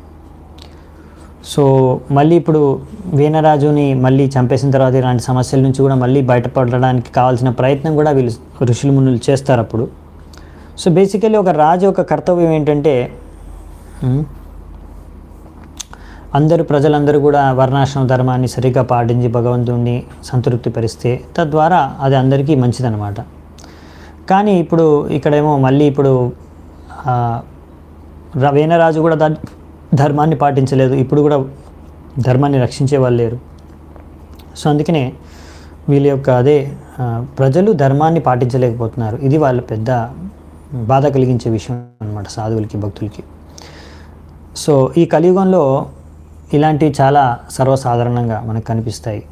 సో మళ్ళీ ఇప్పుడు వీణరాజుని మళ్ళీ చంపేసిన తర్వాత ఇలాంటి సమస్యల నుంచి కూడా మళ్ళీ బయటపడడానికి కావాల్సిన ప్రయత్నం కూడా వీళ్ళు ఋషులు మునులు చేస్తారు అప్పుడు. సో బేసికలీ ఒక రాజు యొక్క కర్తవ్యం ఏంటంటే ప్రజలందరూ కూడా వర్ణాశ్రమ ధర్మాన్ని సరిగ్గా పాటించి భగవంతుడిని సంతృప్తి పరిస్తే తద్వారా అది అందరికీ మంచిదన్నమాట. కానీ ఇప్పుడు ఇక్కడేమో మళ్ళీ ఇప్పుడు వీణరాజు కూడా ధర్మాన్ని పాటించలేదు, ఇప్పుడు కూడా ధర్మాన్ని రక్షించే వాళ్ళు లేరు. సో అందుకనే వీళ్ళ యొక్క ప్రజలు ధర్మాన్ని పాటించలేకపోతున్నారు. ఇది వాళ్ళ పెద్ద బాధ కలిగించే విషయం అన్నమాట సాధువులకి, భక్తులకి. సో ఈ కలియుగంలో ఇలాంటివి చాలా సర్వసాధారణంగా మనకు కనిపిస్తాయి.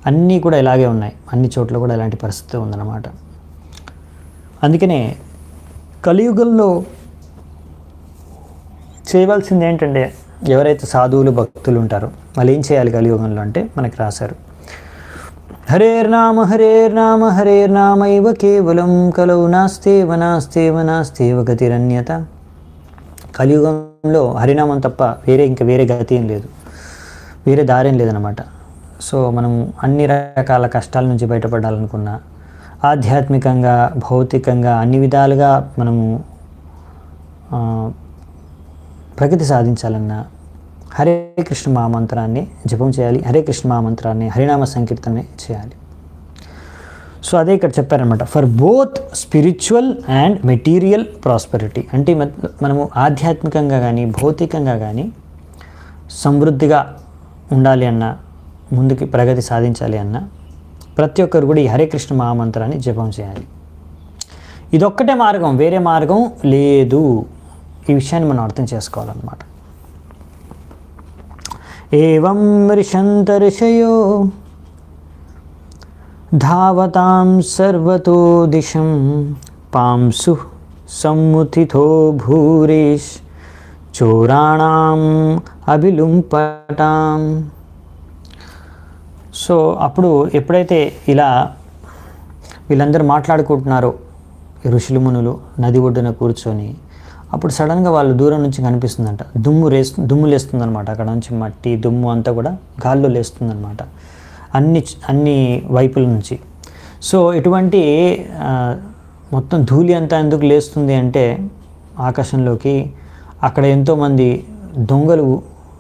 అన్నీ కూడా ఇలాగే ఉన్నాయి, అన్ని చోట్ల కూడా ఇలాంటి పరిస్థితి ఉందన్నమాట. అందుకనే కలియుగంలో చేయవలసింది ఏంటంటే, ఎవరైతే సాధువులు భక్తులు ఉంటారో వాళ్ళు ఏం చేయాలి కలియుగంలో అంటే మనకి రాశారు. హరేర్నామ హరేర్నామ హరేర్నామైవ కేవలం కలౌ నాస్తేవ గతిరన్యత. కలియుగంలో హరినామం తప్ప వేరే గతి ఏం లేదు, వేరే దారేం లేదనమాట. సో మనము అన్ని రకాల కష్టాల నుంచి బయటపడాలనుకున్నా, ఆధ్యాత్మికంగా, భౌతికంగా అన్ని విధాలుగా మనము ప్రగతి సాధించాలన్నా హరే కృష్ణ మహామంత్రాన్ని జపం చేయాలి, హరే కృష్ణ మహామంత్రాన్ని, హరినామ సంకీర్తనే చేయాలి. సో అదే ఇక్కడ చెప్పారనమాట, for both spiritual and material prosperity. అంటే మనము ఆధ్యాత్మికంగా కానీ భౌతికంగా కానీ సమృద్ధిగా ఉండాలి అన్నా, ముందుకి ప్రగతి సాధించాలి అన్నా ప్రతి ఒక్కరు కూడా ఈ హరే కృష్ణ మహామంత్రాన్ని జపం చేయాలి. ఇదొక్కటే మార్గం, వేరే మార్గం లేదు. ఈ విషయాన్ని మనం అర్థం చేసుకోవాలన్నమాట. ఏవం రిషంత ఋషయో ధావతాం సర్వతో దిశం పాంసు సమ్ముతిథో భూరేష్ చోరాణాం అభిలుంపటాం. సో అప్పుడు ఎప్పుడైతే ఇలా వీళ్ళందరూ మాట్లాడుకుంటున్నారో ఋషులు మునులు నది ఒడ్డున కూర్చొని, అప్పుడు సడన్గా వాళ్ళు దూరం నుంచి కనిపిస్తుందంట, దుమ్ము లేస్తుందనమాట. అక్కడ నుంచి మట్టి దుమ్ము అంతా కూడా గాల్లో లేస్తుందనమాట అన్ని వైపుల నుంచి. సో ఇటువంటి మొత్తం ధూళి అంతా ఎందుకు లేస్తుంది అంటే ఆకాశంలోకి అక్కడ ఎంతోమంది దొంగలు,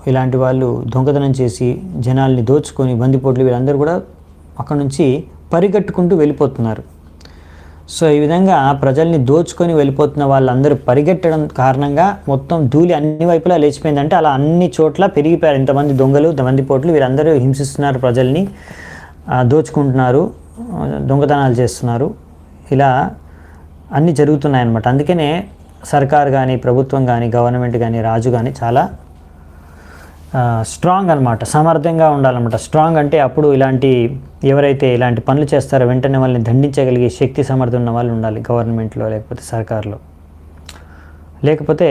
ఇలాంటి వాళ్ళు దొంగతనం చేసి జనాల్ని దోచుకొని బందిపోట్లు వీళ్ళందరూ కూడా అక్కడ నుంచి పరిగెట్టుకుంటూ వెళ్ళిపోతున్నారు. సో ఈ విధంగా ప్రజల్ని దోచుకొని వెళ్ళిపోతున్న వాళ్ళందరూ పరిగెట్టడం కారణంగా మొత్తం ధూళి అన్ని వైపులా లేచిపోయిందంటే అలా అన్ని చోట్ల పెరిగిపోయారు. ఇంతమంది దొంగలు, బందిపోట్లు వీరందరూ హింసిస్తున్నారు, ప్రజల్ని దోచుకుంటున్నారు, దొంగతనాలు చేస్తున్నారు, ఇలా అన్నీ జరుగుతున్నాయన్నమాట. అందుకనే సర్కార్ కానీ, ప్రభుత్వం కానీ, గవర్నమెంట్ కానీ, రాజు కానీ చాలా స్ట్రాంగ్ అనమాట, సమర్థంగా ఉండాలన్నమాట. స్ట్రాంగ్ అంటే అప్పుడు ఎవరైతే ఇలాంటి పనులు చేస్తారో వెంటనే వాళ్ళని దండించగలిగే శక్తి సమర్థం ఉన్న వాళ్ళు ఉండాలి గవర్నమెంట్లో లేకపోతే సర్కార్లో. లేకపోతే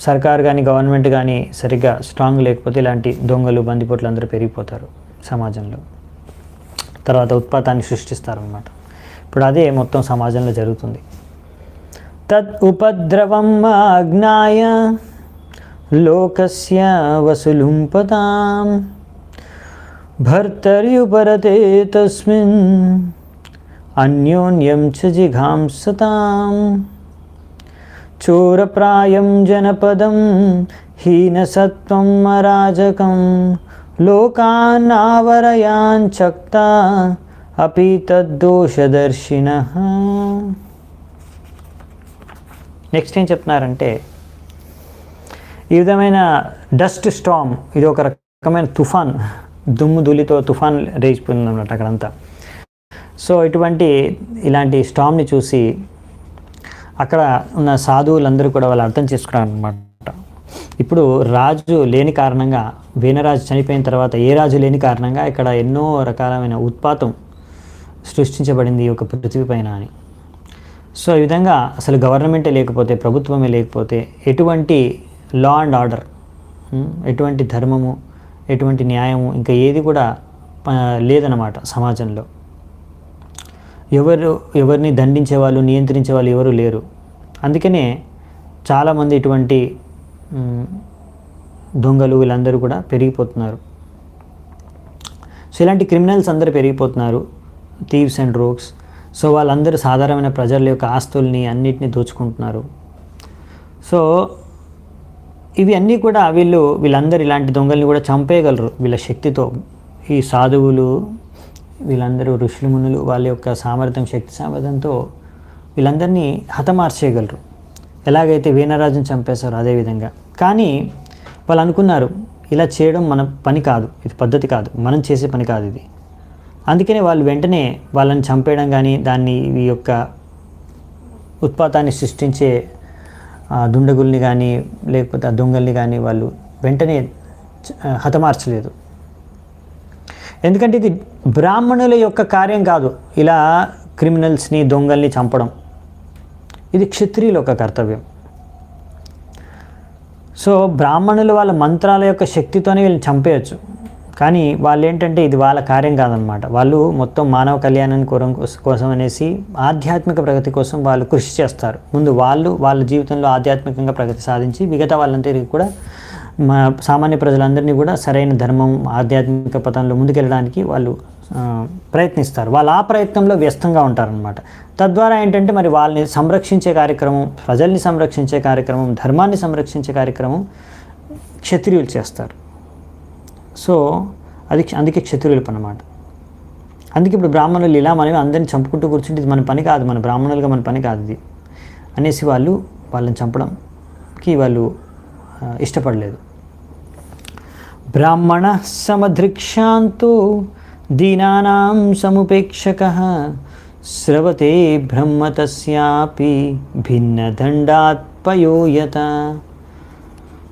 సర్కార్ కానీ గవర్నమెంట్ కానీ సరిగ్గా స్ట్రాంగ్ లేకపోతే ఇలాంటి దొంగలు, బందిపోట్లు అందరూ పెరిగిపోతారు సమాజంలో. తర్వాత ఉత్పాతాన్ని సృష్టిస్తారనమాట. ఇప్పుడు అదే మొత్తం సమాజంలో జరుగుతుంది. తద్ ఉపద్రవం ఆజ్ఞాయ లోకస్య వసులుంపతాం భర్తర్యుపరతే తస్మిన్ అన్యోన్యం చ జిఘాంసతాం చోరప్రాయం జనపదం హీనసత్వం అరాజకం లోకాన్నావరయాంచక్తా అపి తద్దోషదర్శినః. నెక్స్ట్ ఏం చెప్తున్నారంటే, ఈ విధమైన డస్ట్ స్టామ్, ఇది ఒక రకమైన తుఫాన్, దుమ్ము ధూళితో తుఫాన్ రేగిపోయింది అన్నమాట అక్కడంతా. సో ఇలాంటి స్టామ్ని చూసి అక్కడ ఉన్న సాధువులందరూ కూడా వాళ్ళు అర్థం చేసుకున్నారు అనమాట. ఇప్పుడు రాజు లేని కారణంగా, వేనరాజు చనిపోయిన తర్వాత ఏ రాజు లేని కారణంగా ఇక్కడ ఎన్నో రకాలమైన ఉత్పాతం సృష్టించబడింది ఈ యొక్క పృథివీ పైన అని. సో ఈ విధంగా అసలు గవర్నమెంటే లేకపోతే, ప్రభుత్వమే లేకపోతే ఎటువంటి లా అండ్ ఆర్డర్, ఎటువంటి ధర్మము, ఎటువంటి న్యాయము, ఇంకా ఏది కూడా లేదన్నమాట సమాజంలో. ఎవరిని దండించే వాళ్ళు, నియంత్రించే వాళ్ళు ఎవరు లేరు. అందుకనే చాలామంది ఇటువంటి దొంగలు వీళ్ళందరూ కూడా పెరిగిపోతున్నారు. సో ఇలాంటి క్రిమినల్స్ అందరూ పెరిగిపోతున్నారు, థీవ్స్ అండ్ రోగ్స్. సో వాళ్ళందరూ సాధారణమైన ప్రజల యొక్క ఆస్తుల్ని అన్నిటినీ దోచుకుంటున్నారు. సో ఇవి అన్నీ కూడా వీళ్ళందరూ ఇలాంటి దొంగల్ని కూడా చంపేయగలరు వీళ్ళ శక్తితో. ఈ సాధువులు వీళ్ళందరూ, ఋషులు మునులు వాళ్ళ యొక్క సామర్థ్యం, శక్తి సామర్థ్యంతో వీళ్ళందరినీ హతమార్చేయగలరు. ఎలాగైతే వీణరాజుని చంపేశారో అదేవిధంగా. కానీ వాళ్ళు అనుకున్నారు ఇలా చేయడం మన పని కాదు, ఇది పద్ధతి కాదు, మనం చేసే పని కాదు ఇది. అందుకనే వాళ్ళు వెంటనే వాళ్ళని చంపేయడం కానీ, ఈ యొక్క ఉత్పాతాన్ని సృష్టించే దుండగుల్ని కానీ లేకపోతే ఆ దొంగల్ని కానీ వాళ్ళు వెంటనే హతమార్చలేదు. ఎందుకంటే ఇది బ్రాహ్మణుల యొక్క కార్యం కాదు, ఇలా క్రిమినల్స్ని, దొంగల్ని చంపడం. ఇది క్షత్రియుల యొక్క కర్తవ్యం. సో బ్రాహ్మణులు వాళ్ళ మంత్రాల యొక్క శక్తితోనే వీళ్ళని చంపేయచ్చు. కానీ వాళ్ళు ఏంటంటే ఇది వాళ్ళ కార్యం కాదనమాట. వాళ్ళు మొత్తం మానవ కళ్యాణం కోసం అనేసి, ఆధ్యాత్మిక ప్రగతి కోసం వాళ్ళు కృషి చేస్తారు. ముందు వాళ్ళ జీవితంలో ఆధ్యాత్మికంగా ప్రగతి సాధించి మిగతా వాళ్ళందరికీ కూడా, సామాన్య ప్రజలందరినీ కూడా సరైన ధర్మం, ఆధ్యాత్మిక పథంలో ముందుకెళ్ళడానికి వాళ్ళు ప్రయత్నిస్తారు. వాళ్ళు ఆ ప్రయత్నంలో వ్యస్తంగా ఉంటారనమాట. తద్వారా ఏంటంటే మరి వాళ్ళని సంరక్షించే కార్యక్రమం, ప్రజల్ని సంరక్షించే కార్యక్రమం, ధర్మాన్ని సంరక్షించే కార్యక్రమం క్షత్రియులు చేస్తారు. సో అందుకే క్షత్రియుల పని అన్నమాట. అందుకే ఇప్పుడు బ్రాహ్మణులు ఇలా మనం అందరిని చంపుకుంటూ కూర్చుంటే ఇది మన పని కాదు, మన బ్రాహ్మణులుగా మన పని కాదు ఇది అనేసి వాళ్ళని చంపడంకి వాళ్ళు ఇష్టపడలేదు. బ్రాహ్మణ సమదృక్షాంతో దీనానాం సముపేక్షకః స్రవతే బ్రహ్మ తస్యాపి భిన్న దండాత్పయోయత.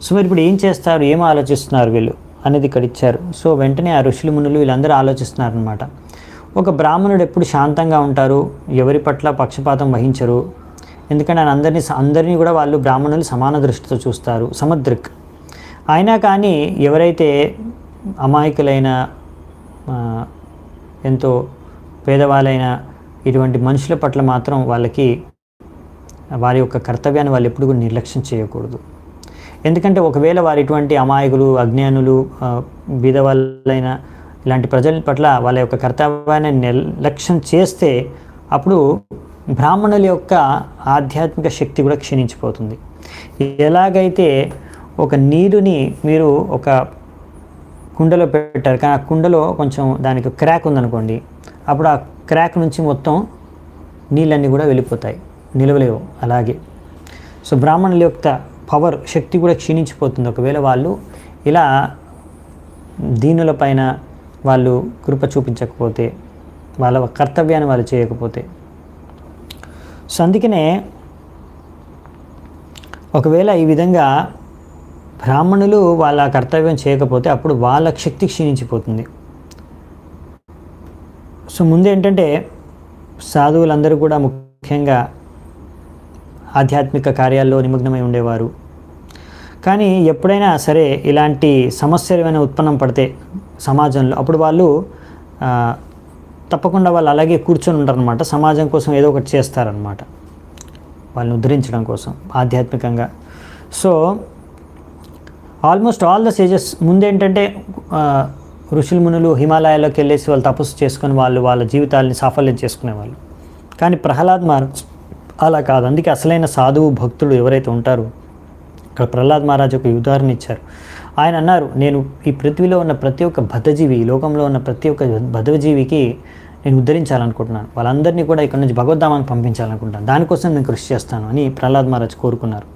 సో మరి ఇప్పుడు ఏం చేస్తారు, ఏం ఆలోచిస్తున్నారు వీళ్ళు అనేది ఇక్కడ ఇచ్చారు. సో వెంటనే ఆ ఋషులు మునులు వీళ్ళందరూ ఆలోచిస్తున్నారనమాట. ఒక బ్రాహ్మణుడు ఎప్పుడు శాంతంగా ఉంటారు, ఎవరి పట్ల పక్షపాతం వహించరు. ఎందుకంటే ఆయన అందరినీ కూడా వాళ్ళు బ్రాహ్మణులు సమాన దృష్టితో చూస్తారు, సమదృక్. అయినా కానీ ఎవరైతే అమాయకులైన, ఎంతో పేదవాళ్ళైన ఇటువంటి మనుషుల పట్ల మాత్రం వారి యొక్క కర్తవ్యాన్ని వాళ్ళు ఎప్పుడు కూడా నిర్లక్ష్యం చేయకూడదు. ఎందుకంటే ఒకవేళ వారు ఇటువంటి అమాయకులు, అజ్ఞానులు, బీదవాళ్ళైన ఇలాంటి ప్రజల పట్ల వాళ్ళ యొక్క కర్తవ్యాన్ని నిర్లక్ష్యం చేస్తే అప్పుడు బ్రాహ్మణుల యొక్క ఆధ్యాత్మిక శక్తి కూడా క్షీణించిపోతుంది. ఎలాగైతే ఒక నీరుని మీరు ఒక కుండలో పెట్టారు, కానీ ఆ కుండలో కొంచెం దానికి క్రాక్ ఉందనుకోండి, అప్పుడు ఆ క్రాక్ నుంచి మొత్తం నీళ్ళన్నీ కూడా వెళ్ళిపోతాయి, నిలవలేవు అలాగే. సో బ్రాహ్మణుల యొక్క పవర్, శక్తి కూడా క్షీణించిపోతుంది ఒకవేళ వాళ్ళు ఇలా దీనుల పైన వాళ్ళు కృప చూపించకపోతే, వాళ్ళ కర్తవ్యాన్ని వాళ్ళు చేయకపోతే. సో అందుకనే ఒకవేళ ఈ విధంగా బ్రాహ్మణులు వాళ్ళ కర్తవ్యం చేయకపోతే అప్పుడు వాళ్ళ శక్తి క్షీణించిపోతుంది. సో ముందు ఏంటంటే సాధువులందరూ కూడా ముఖ్యంగా ఆధ్యాత్మిక కార్యాల్లో నిమగ్నమై ఉండేవారు. కానీ ఎప్పుడైనా సరే ఇలాంటి సమస్యలు ఏమైనా ఉత్పన్నం పడితే సమాజంలో, అప్పుడు వాళ్ళు తప్పకుండా వాళ్ళు అలాగే కూర్చొని ఉంటారనమాట. సమాజం కోసం ఏదో ఒకటి చేస్తారనమాట, వాళ్ళని ఉద్ధరించడం కోసం ఆధ్యాత్మికంగా. So almost all the sages ముందేంటంటే ఋషులు మునులు హిమాలయాల్లోకి వెళ్ళేసి వాళ్ళు తపస్సు చేసుకొని వాళ్ళ జీవితాలని సాఫల్యం చేసుకునేవాళ్ళు. కానీ ప్రహ్లాద్ మహారాజ్ అలా కాదు. అందుకే అసలైన సాధువు భక్తుడు ఎవరైతే ఉంటారో, ఇక్కడ ప్రహ్లాద్ మహారాజ్ ఒక ఉదాహరణ ఇచ్చారు. ఆయన అన్నారు, నేను ఈ పృథ్వీలో ఉన్న ప్రతి ఒక్క బద్ధజీవి, లోకంలో ఉన్న ప్రతి ఒక్క బద్ధజీవికి నేను ఉద్ధరించాలనుకుంటున్నాను, వాళ్ళందరినీ కూడా ఇక్కడ నుంచి భగవద్ధామానికి పంపించాలనుకుంటున్నాను, దానికోసం నేను కృషి చేస్తాను అని ప్రహ్లాద్ మహారాజ్ కోరుకున్నారు.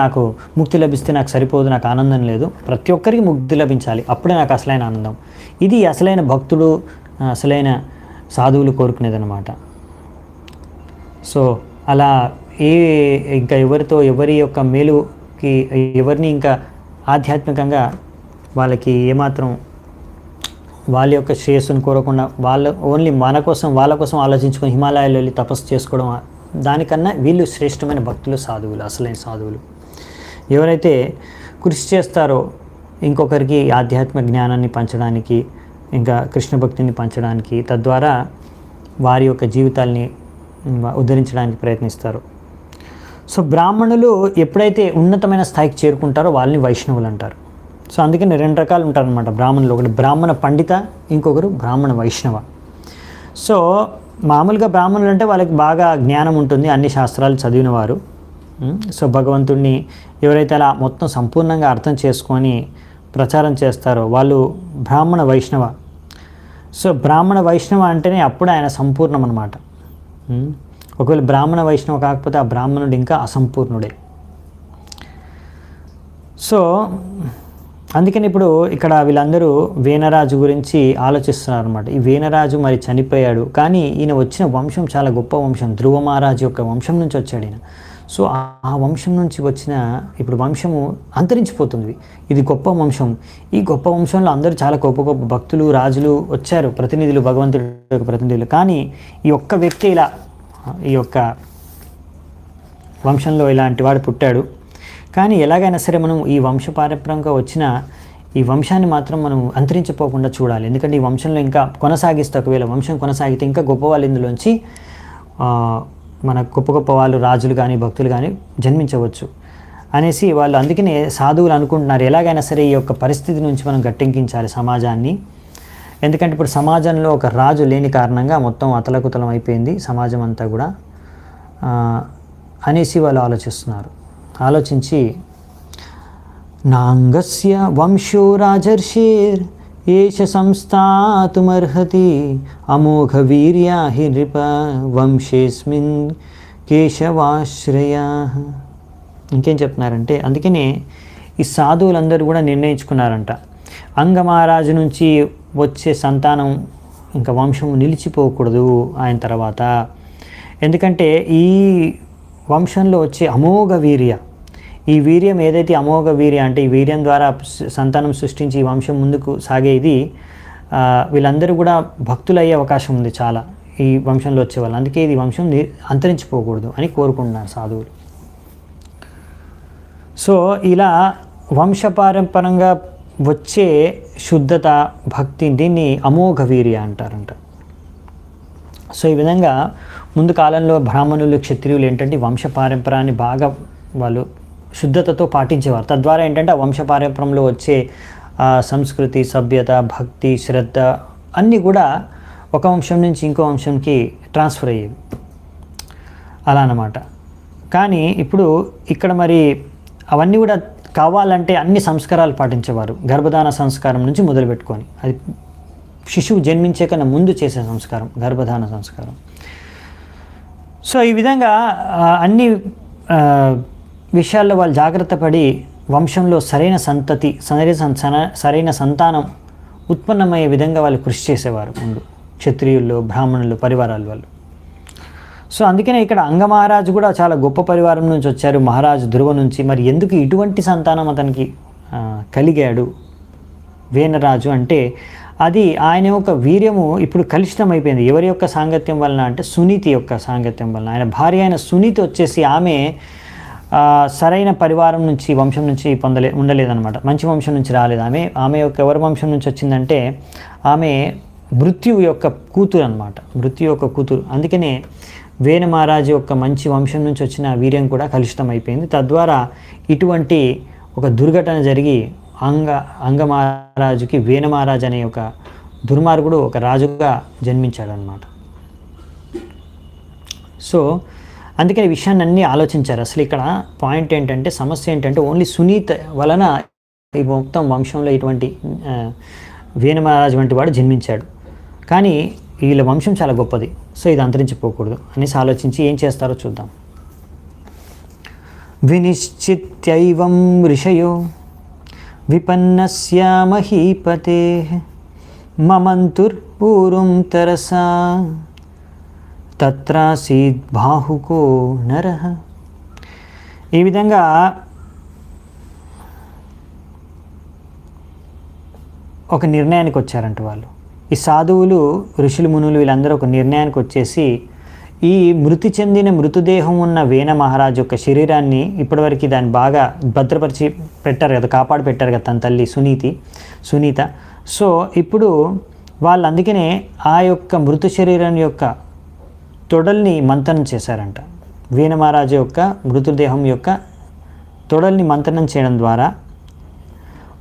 నాకు ముక్తి లభిస్తే నాకు సరిపోదు, నాకు ఆనందం లేదు, ప్రతి ఒక్కరికి ముక్తి లభించాలి, అప్పుడే నాకు అసలైన ఆనందం. ఇది అసలైన భక్తుడు, అసలైన సాధువులు కోరుకునేదన్నమాట. సో అలా ఇంకా ఎవరి యొక్క మేలుకి, ఎవరిని ఇంకా ఆధ్యాత్మికంగా వాళ్ళకి ఏమాత్రం వాళ్ళ యొక్క శ్రేయస్సును కోరకుండా ఓన్లీ వాళ్ళ కోసం ఆలోచించుకొని హిమాలయాల్లో వెళ్ళి తపస్సు చేసుకోవడం, దానికన్నా వీళ్ళు శ్రేష్టమైన భక్తులు, సాధువులు, అసలైన సాధువులు. ఎవరైతే కృషి చేస్తారో ఇంకొకరికి ఆధ్యాత్మిక జ్ఞానాన్ని పంచడానికి, ఇంకా కృష్ణ భక్తిని పంచడానికి, తద్వారా వారి యొక్క జీవితాల్ని ఉద్ధరించడానికి ప్రయత్నిస్తారు. సో బ్రాహ్మణులు ఎప్పుడైతే ఉన్నతమైన స్థాయికి చేరుకుంటారో వాళ్ళని వైష్ణవులు అంటారు. సో అందుకని 2 రకాలు ఉంటారనమాట బ్రాహ్మణులు. ఒకటి బ్రాహ్మణ పండిత, ఇంకొకరు బ్రాహ్మణ వైష్ణవ. సో మామూలుగా బ్రాహ్మణులు అంటే వాళ్ళకి బాగా జ్ఞానం ఉంటుంది, అన్ని శాస్త్రాలు చదివిన వారు. సో భగవంతుడిని ఎవరైతే అలా మొత్తం సంపూర్ణంగా అర్థం చేసుకొని ప్రచారం చేస్తారో వాళ్ళు బ్రాహ్మణ వైష్ణవ. సో బ్రాహ్మణ వైష్ణవ అంటేనే అప్పుడు ఆయన సంపూర్ణం అన్నమాట. ఒకవేళ బ్రాహ్మణ వైష్ణవ కాకపోతే ఆ బ్రాహ్మణుడు ఇంకా అసంపూర్ణుడే. సో అందుకని ఇప్పుడు ఇక్కడ వీళ్ళందరూ వేనరాజు గురించి ఆలోచిస్తున్నారు అనమాట. ఈ వేనరాజు మరి చనిపోయాడు, కానీ ఈయన వచ్చిన వంశం చాలా గొప్ప వంశం, ధ్రువ మహారాజు యొక్క వంశం నుంచి వచ్చాడు ఈయన. సో ఆ వంశం నుంచి వచ్చిన ఇప్పుడు వంశము అంతరించిపోతుంది. ఇది గొప్ప వంశం. ఈ గొప్ప వంశంలో అందరూ చాలా గొప్ప గొప్ప భక్తులు, రాజులు వచ్చారు, ప్రతినిధులు, భగవంతుడి యొక్క ప్రతినిధులు. కానీ ఈ ఒక్క వ్యక్తి ఇలా ఈ యొక్క వంశంలో ఇలాంటి వాడు పుట్టాడు. కానీ ఎలాగైనా సరే మనం ఈ వంశపారంపరంగా వచ్చిన ఈ వంశాన్ని మాత్రం మనం అంతరించిపోకుండా చూడాలి. ఎందుకంటే ఈ వంశంలో ఇంకా కొనసాగిస్తే, ఒకవేళ వంశం కొనసాగితే ఇంకా గొప్ప వాళ్ళు ఇందులోంచి మన గొప్ప గొప్ప వాళ్ళు, రాజులు కానీ భక్తులు కానీ జన్మించవచ్చు అనేసి వాళ్ళు అందుకనే సాధువులు అనుకుంటున్నారు, ఎలాగైనా సరే ఈ యొక్క పరిస్థితి నుంచి మనం గట్టెక్కించాలి సమాజాన్ని. ఎందుకంటే ఇప్పుడు సమాజంలో ఒక రాజు లేని కారణంగా మొత్తం అతలకుతలం అయిపోయింది సమాజం అంతా కూడా అనేసి వాళ్ళు ఆలోచిస్తున్నారు. ఆలోచించి నాంగస్య వంశో రాజర్షేర్ ఏష సంస్థాతుమర్హతి అమోఘ వీర్యా హి నృప వంశేస్మిన్ కేశవాశ్రయా. ఇంకేం చెప్తున్నారంటే, అందుకనే ఈ సాధువులందరూ కూడా నిర్ణయించుకున్నారంట, అంగమహారాజు నుంచి వచ్చే సంతానం ఇంకా వంశం నిలిచిపోకూడదు ఆయన తర్వాత. ఎందుకంటే ఈ వంశంలో వచ్చే అమోఘ వీర్య, ఈ వీర్యం ఏదైతే అమోఘ వీర్య అంటే ఈ వీర్యం ద్వారా సంతానం సృష్టించి ఈ వంశం ముందుకు సాగేది, వీళ్ళందరూ కూడా భక్తులు అయ్యే అవకాశం ఉంది చాలా ఈ వంశంలో వచ్చేవాళ్ళు. అందుకే ఇది వంశం అంతరించిపోకూడదు అని కోరుకుంటున్నారు సాధువులు. సో ఇలా వంశపారంపరంగా వచ్చే శుద్ధత, భక్తి, దీన్ని అమోఘ వీర్య అంటారంట. సో ఈ విధంగా ముందు కాలంలో బ్రాహ్మణులు, క్షత్రియులు ఏంటంటే వంశపారంపరాన్ని బాగా వాళ్ళు శుద్ధతతో పాటించేవారు. తద్వారా ఏంటంటే ఆ వంశపారంపరంలో వచ్చే సంస్కృతి, సభ్యత, భక్తి, శ్రద్ధ అన్నీ కూడా ఒక వంశం నుంచి ఇంకో వంశంకి ట్రాన్స్ఫర్ అయ్యేవి అలా అన్నమాట. కానీ ఇప్పుడు ఇక్కడ మరి అవన్నీ కూడా కావాలంటే అన్ని సంస్కారాలు పాటించేవారు, గర్భధాన సంస్కారం నుంచి మొదలుపెట్టుకొని. అది శిశువు జన్మించే కన్నా ముందు చేసే సంస్కారం గర్భధారణ సంస్కారం. సో ఈ విధంగా అన్ని విషయాల్లో వాళ్ళు జాగ్రత్త పడి వంశంలో సరైన సంతతి సరైన సంతానం ఉత్పన్నమయ్యే విధంగా వాళ్ళు కృషి చేసేవారు ముందు, క్షత్రియుల్లో, బ్రాహ్మణులు, పరివారాల వాళ్ళు. సో అందుకనే ఇక్కడ అంగమహారాజు కూడా చాలా గొప్ప పరివారం నుంచి వచ్చారు, మహారాజు ధ్రువ నుంచి. మరి ఎందుకు ఇటువంటి సంతానం అతనికి కలిగాడు వేనరాజు అంటే అది ఆయన యొక్క వీర్యము ఇప్పుడు కలుషితం అయిపోయింది. ఎవరి యొక్క సాంగత్యం వలన అంటే సునీతి యొక్క సాంగత్యం వలన. ఆయన భార్య అయిన సునీతి వచ్చేసి ఆమె సరైన పరివారం నుంచి, వంశం నుంచి ఉండలేదన్నమాట. మంచి వంశం నుంచి రాలేదు. ఆమె యొక్క ఎవరి వంశం నుంచి వచ్చిందంటే ఆమె మృత్యువు యొక్క కూతురు అనమాట, మృత్యు యొక్క కూతురు. అందుకనే వేణ మహారాజు యొక్క మంచి వంశం నుంచి వచ్చిన వీర్యం కూడా కలుషితం అయిపోయింది. తద్వారా ఇటువంటి ఒక దుర్ఘటన జరిగి అంగమహారాజుకి వేణ మహారాజు అనే ఒక దుర్మార్గుడు ఒక రాజుగా జన్మించాడనమాట. సో అందుకని ఈ విషయాన్ని అన్నీ ఆలోచించారు. అసలు ఇక్కడ పాయింట్ ఏంటంటే, సమస్య ఏంటంటే ఓన్లీ సునీత వలన ఈ మొత్తం వంశంలో ఇటువంటి వేణ మహారాజు వంటి వాడు జన్మించాడు. కానీ వీళ్ళ వంశం చాలా గొప్పది, సో ఇది అంతరించిపోకూడదు అనేసి ఆలోచించి ఏం చేస్తారో చూద్దాం. వినిశ్చిత్యైవం ఋషయో విపన్నస్య మహీపతే మమంతుర్పూర్వం తరసా తత్రాసీద్ బాహుకో నరః. ఈ విధంగా ఒక నిర్ణయానికి వచ్చారంట వాళ్ళు. ఈ సాధువులు, ఋషులు, మునులు వీళ్ళందరూ ఒక నిర్ణయానికి వచ్చేసి ఈ మృతి చెందిన మృతదేహం ఉన్న వేణ మహారాజు యొక్క శరీరాన్ని ఇప్పటివరకు దాన్ని బాగా భద్రపరిచి పెట్టారు కదా, కాపాడి పెట్టారు కదా తన తల్లి సునీత. సో ఇప్పుడు వాళ్ళు అందుకనే ఆ యొక్క మృత శరీరం యొక్క తొడల్ని మంతనం చేశారంట. వేణ మహారాజు యొక్క మృతదేహం యొక్క తొడల్ని మంతనం చేయడం ద్వారా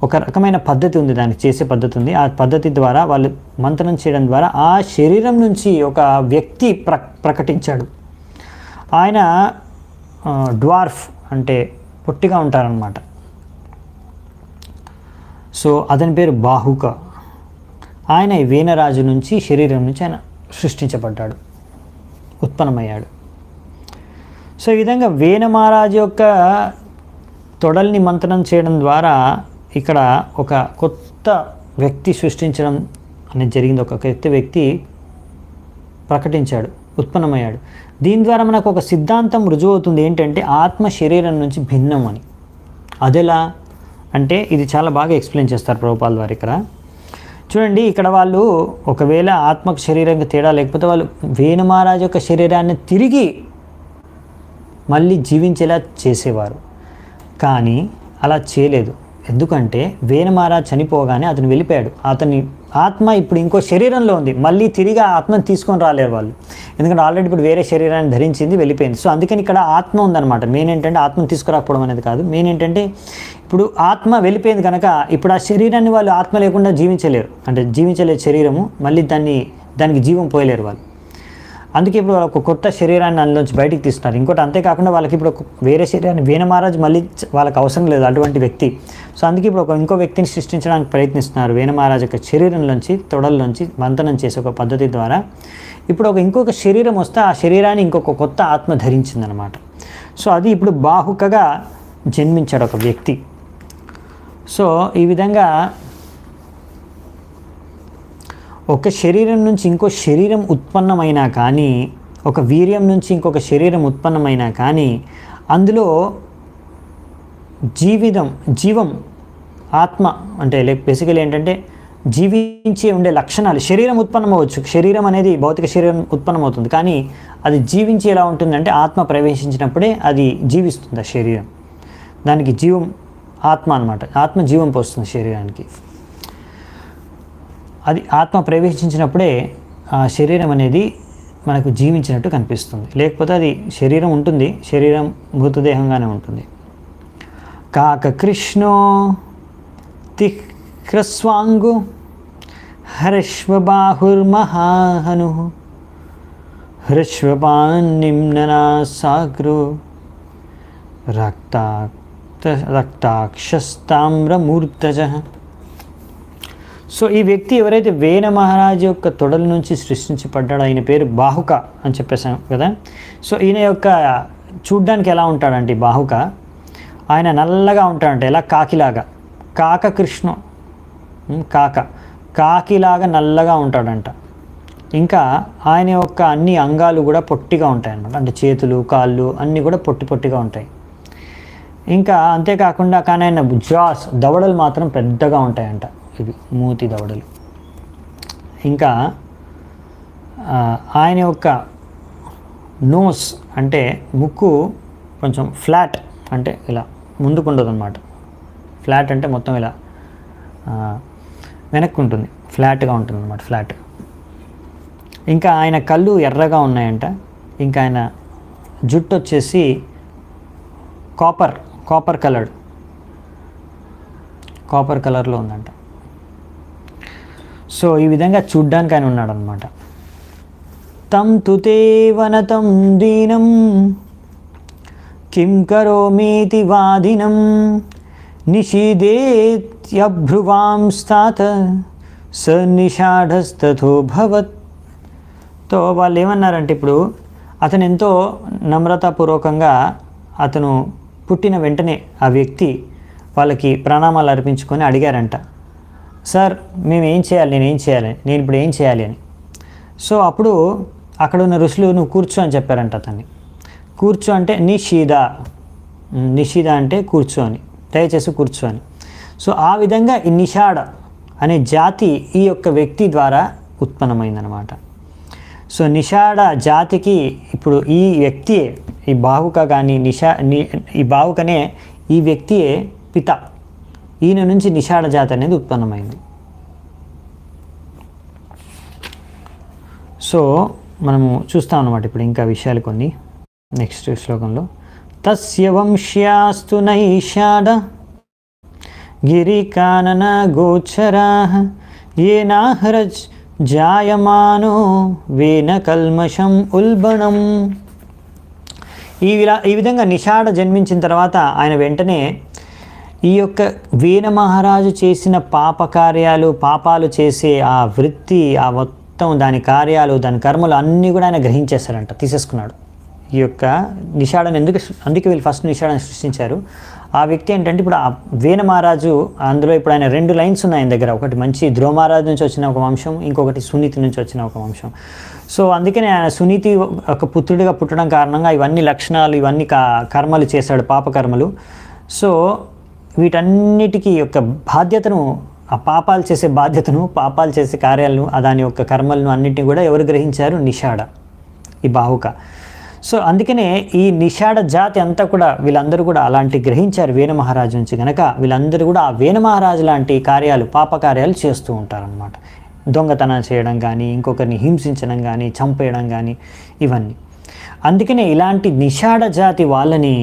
ఒక రకమైన పద్ధతి ఉంది, దానికి చేసే పద్ధతి ఉంది. ఆ పద్ధతి ద్వారా వాళ్ళు మంతనం చేయడం ద్వారా ఆ శరీరం నుంచి ఒక వ్యక్తి ప్రకటించాడు. ఆయన డ్వార్ఫ్ అంటే పొట్టిగా ఉంటారనమాట. సో అతని పేరు బాహుక. ఆయన ఈ వేణరాజు నుంచి శరీరం నుంచి ఆయన సృష్టించబడ్డాడు, ఉత్పన్నమయ్యాడు. సో ఈ విధంగా వేణ మహారాజు యొక్క తొడల్ని మంతనం చేయడం ద్వారా ఇక్కడ ఒక కొత్త వ్యక్తి సృష్టించడం అనేది జరిగింది. ఒక కొత్త వ్యక్తి ప్రకటించాడు, ఉత్పన్నమయ్యాడు. దీని ద్వారా మనకు ఒక సిద్ధాంతం రుజువు అవుతుంది, ఏంటంటే ఆత్మ శరీరం నుంచి భిన్నం అని. అదెలా అంటే ఇది చాలా బాగా ఎక్స్ప్లెయిన్ చేస్తారు ప్రభుపాల్ వారు ఇక్కడ. చూడండి, ఇక్కడ వాళ్ళు ఒకవేళ ఆత్మకు శరీరంగా తేడా లేకపోతే వాళ్ళు వేణ మహారాజు యొక్క శరీరాన్ని తిరిగి మళ్ళీ జీవించేలా చేసేవారు. కానీ అలా చేయలేదు. ఎందుకంటే వేణ మహారాజ్ చనిపోగానే అతను వెళ్ళిపోయాడు. అతని ఆత్మ ఇప్పుడు ఇంకో శరీరంలో ఉంది, మళ్ళీ తిరిగి ఆ ఆత్మను తీసుకొని రాలేరు వాళ్ళు. ఎందుకంటే ఆల్రెడీ ఇప్పుడు వేరే శరీరాన్ని ధరించింది, వెళ్ళిపోయింది. సో అందుకని ఇక్కడ ఆత్మ ఉందన్నమాట. మెయిన్ ఏంటంటే ఆత్మను తీసుకురాకపోవడం అనేది కాదు. మెయిన్ ఏంటంటే ఇప్పుడు ఆత్మ వెళ్ళిపోయింది కనుక ఇప్పుడు ఆ శరీరాన్ని వాళ్ళు ఆత్మ లేకుండా జీవించలేరు. అంటే జీవించలేరు శరీరము, మళ్ళీ దానికి జీవం పోయలేరు వాళ్ళు. అందుకే ఇప్పుడు ఒక కొత్త శరీరాన్ని అందులోంచి బయటికి తీస్తున్నారు. ఇంకోటి అంతేకాకుండా వాళ్ళకి ఇప్పుడు వేరే శరీరాన్ని వేణ మహారాజ్ మళ్ళీ వాళ్ళకి అవసరం లేదు అటువంటి వ్యక్తి. సో అందుకే ఇప్పుడు ఇంకో వ్యక్తిని సృష్టించడానికి ప్రయత్నిస్తున్నారు. వేణ మహారాజ్ యొక్క శరీరంలోంచి తొడల్లోంచి మంతనం చేసే ఒక పద్ధతి ద్వారా ఇప్పుడు ఇంకొక శరీరం వస్తే ఆ శరీరాన్ని ఇంకొక కొత్త ఆత్మ ధరించిందనమాట. సో అది ఇప్పుడు బాహుకగా జన్మించాడు ఒక వ్యక్తి. సో ఈ విధంగా ఒక శరీరం నుంచి ఇంకో శరీరం ఉత్పన్నమైనా కానీ, ఒక వీర్యం నుంచి ఇంకొక శరీరం ఉత్పన్నమైనా కానీ అందులో జీవం ఆత్మ అంటే బేసికలీ ఏంటంటే జీవించే ఉండే లక్షణాలు శరీరం ఉత్పన్నమవచ్చు. శరీరం అనేది భౌతిక శరీరం ఉత్పన్నమవుతుంది, కానీ అది జీవించి ఎలా ఉంటుందంటే ఆత్మ ప్రవేశించినప్పుడే అది జీవిస్తుంది. ఆ శరీరం దానికి జీవం ఆత్మ అన్నమాట. ఆత్మ జీవం పోస్తుంది శరీరానికి. అది ఆత్మ ప్రవేశించినప్పుడే ఆ శరీరం అనేది మనకు జీవించినట్టు కనిపిస్తుంది. లేకపోతే అది శరీరం ఉంటుంది, శరీరం మృతదేహంగానే ఉంటుంది. కాక కృష్ణో తిహ్రస్వాంగు హర్ష్వబాహుర్మహాహను హృష్వపాన్నిమ్ననాసాగ్రో రక్తాక్షస్తామ్రమూర్తజ. సో ఈ వ్యక్తి ఎవరైతే వేణ మహారాజు యొక్క తొడల నుంచి సృష్టించబడ్డాడో ఆయన పేరు బాహుక అని చెప్పేసాం కదా. సో ఈయన యొక్క చూడ్డానికి ఎలా ఉంటాడంటే బాహుక, ఆయన నల్లగా ఉంటాడంటే ఎలా కాకిలాగా, కృష్ణ కాకిలాగా నల్లగా ఉంటాడంట. ఇంకా ఆయన యొక్క అన్ని అంగాలు కూడా పొట్టిగా ఉంటాయి అన్నమాట, అంటే చేతులు కాళ్ళు అన్నీ కూడా పొట్టిగా ఉంటాయి. ఇంకా అంతేకాకుండా కానీ ఆయన దవడలు మాత్రం పెద్దగా ఉంటాయంట, ఇవి మూతి దవడలు. ఇంకా ఆయన యొక్క నోస్ అంటే ముక్కు కొంచెం ఫ్లాట్, అంటే ఇలా ముందుకు ఉండదు అనమాట. ఫ్లాట్ అంటే మొత్తం ఇలా వెనక్కి ఉంటుంది, ఫ్లాట్గా ఉంటుంది అనమాట, ఫ్లాట్. ఇంకా ఆయన కళ్ళు ఎర్రగా ఉన్నాయంట. ఇంకా ఆయన జుట్టు వచ్చేసి కాపర్ కలర్లో ఉందంట. సో ఈ విధంగా చూడ్డానికి ఆయన ఉన్నాడు అనమాట. తం తుతే వనతం దీనం కిం కరోమీతి వాదినం నిషీదేత్యభ్రువాంస్తాత స నిషాఢస్తథోభవత్. తో వాళ్ళు ఏమన్నారంటే, ఇప్పుడు అతను ఎంతో నమ్రతాపూర్వకంగా అతను పుట్టిన వెంటనే ఆ వ్యక్తి వాళ్ళకి ప్రణామాలు అర్పించుకొని అడిగారంట, సార్ మేము ఏం చేయాలి, నేను ఇప్పుడు ఏం చేయాలి అని. సో అప్పుడు అక్కడ ఉన్న ఋషులు నువ్వు కూర్చో అని చెప్పారంట అతన్ని. కూర్చో అంటే నిషీద అంటే కూర్చో అని, దయచేసి కూర్చో అని. సో ఆ విధంగా ఈ నిషాడ అనే జాతి ఈ యొక్క వ్యక్తి ద్వారా ఉత్పన్నమైందనమాట. సో నిషాడ జాతికి ఇప్పుడు ఈ వ్యక్తియే, ఈ బాహుక కానీ ఈ బాహుకనే ఈ వ్యక్తియే పిత. ఈయన నుంచి నిషాడ జాతి అనేది ఉత్పన్నమైంది. సో మనము చూస్తాం అన్నమాట ఇప్పుడు ఇంకా విషయాలు కొన్ని నెక్స్ట్ శ్లోకంలో. తస్య వంశ్యాస్తు నైషాడ గిరికానన గోచరాః ఏనాహ్రజ్ జాయమానో వేన కల్మషం ఉల్బణం. ఈ విధంగా నిషాడ జన్మించిన తర్వాత ఆయన వెంటనే ఈ యొక్క వేణ మహారాజు చేసిన పాపాలు చేసే ఆ వృత్తి, ఆ మొత్తం దాని కార్యాలు, దాని కర్మలు అన్నీ కూడా ఆయన గ్రహించేస్తారంట, తీసేసుకున్నాడు. ఈ యొక్క నిషాడని అందుకే వీళ్ళు ఫస్ట్ నిషాడని సృష్టించారు. ఆ వ్యక్తి ఏంటంటే ఇప్పుడు ఆ వేణ మహారాజు, అందులో ఇప్పుడు ఆయన 2 లైన్స్ ఉన్నాయి ఆయన దగ్గర. ఒకటి మంచి ధ్రువ మహారాజు నుంచి వచ్చిన ఒక వంశం, ఇంకొకటి సునీతి నుంచి వచ్చిన ఒక వంశం. సో అందుకనే ఆయన సునీతి ఒక పుత్రుడిగా పుట్టడం కారణంగా ఇవన్నీ లక్షణాలు, ఇవన్నీ కర్మలు చేశాడు, పాపకర్మలు. సో వీటన్నిటికీ యొక్క బాధ్యతను, ఆ పాపాలు చేసే బాధ్యతను, పాపాలు చేసే కార్యాలను, దాని యొక్క కర్మలను అన్నింటినీ కూడా ఎవరు గ్రహించారు? నిషాడ, ఈ బాహుక. సో అందుకనే ఈ నిషాడ జాతి అంతా కూడా వీళ్ళందరూ కూడా అలాంటి గ్రహించారు వేణ మహారాజు నుంచి. కనుక వీళ్ళందరూ కూడా ఆ వేణ మహారాజు లాంటి కార్యాలు, పాపకార్యాలు చేస్తూ ఉంటారనమాట. దొంగతనం చేయడం కానీ, ఇంకొకరిని హింసించడం కానీ, చంపేయడం కానీ, ఇవన్నీ. అందుకనే ఇలాంటి నిషాడ జాతి వాళ్ళని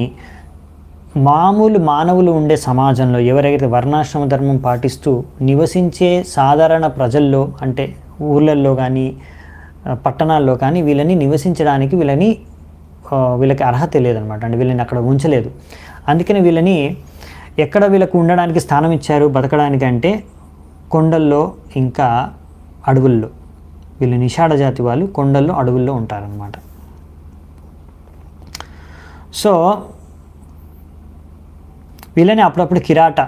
మామూలు మానవులు ఉండే సమాజంలో ఎవరైతే వర్ణాశ్రమ ధర్మం పాటిస్తూ నివసించే సాధారణ ప్రజల్లో, అంటే ఊళ్ళల్లో కానీ పట్టణాల్లో కానీ వీళ్ళని నివసించడానికి వీళ్ళకి అర్హత లేదనమాట. అంటే వీళ్ళని అక్కడ ఉంచలేదు. అందుకని వీళ్ళని ఎక్కడ వీళ్ళకు ఉండడానికి స్థానం ఇచ్చారు బతకడానికి అంటే కొండల్లో, ఇంకా అడవుల్లో. వీళ్ళు నిషాడ జాతి వాళ్ళు కొండల్లో, అడవుల్లో ఉంటారనమాట. సో వీళ్ళని అప్పుడప్పుడు కిరాట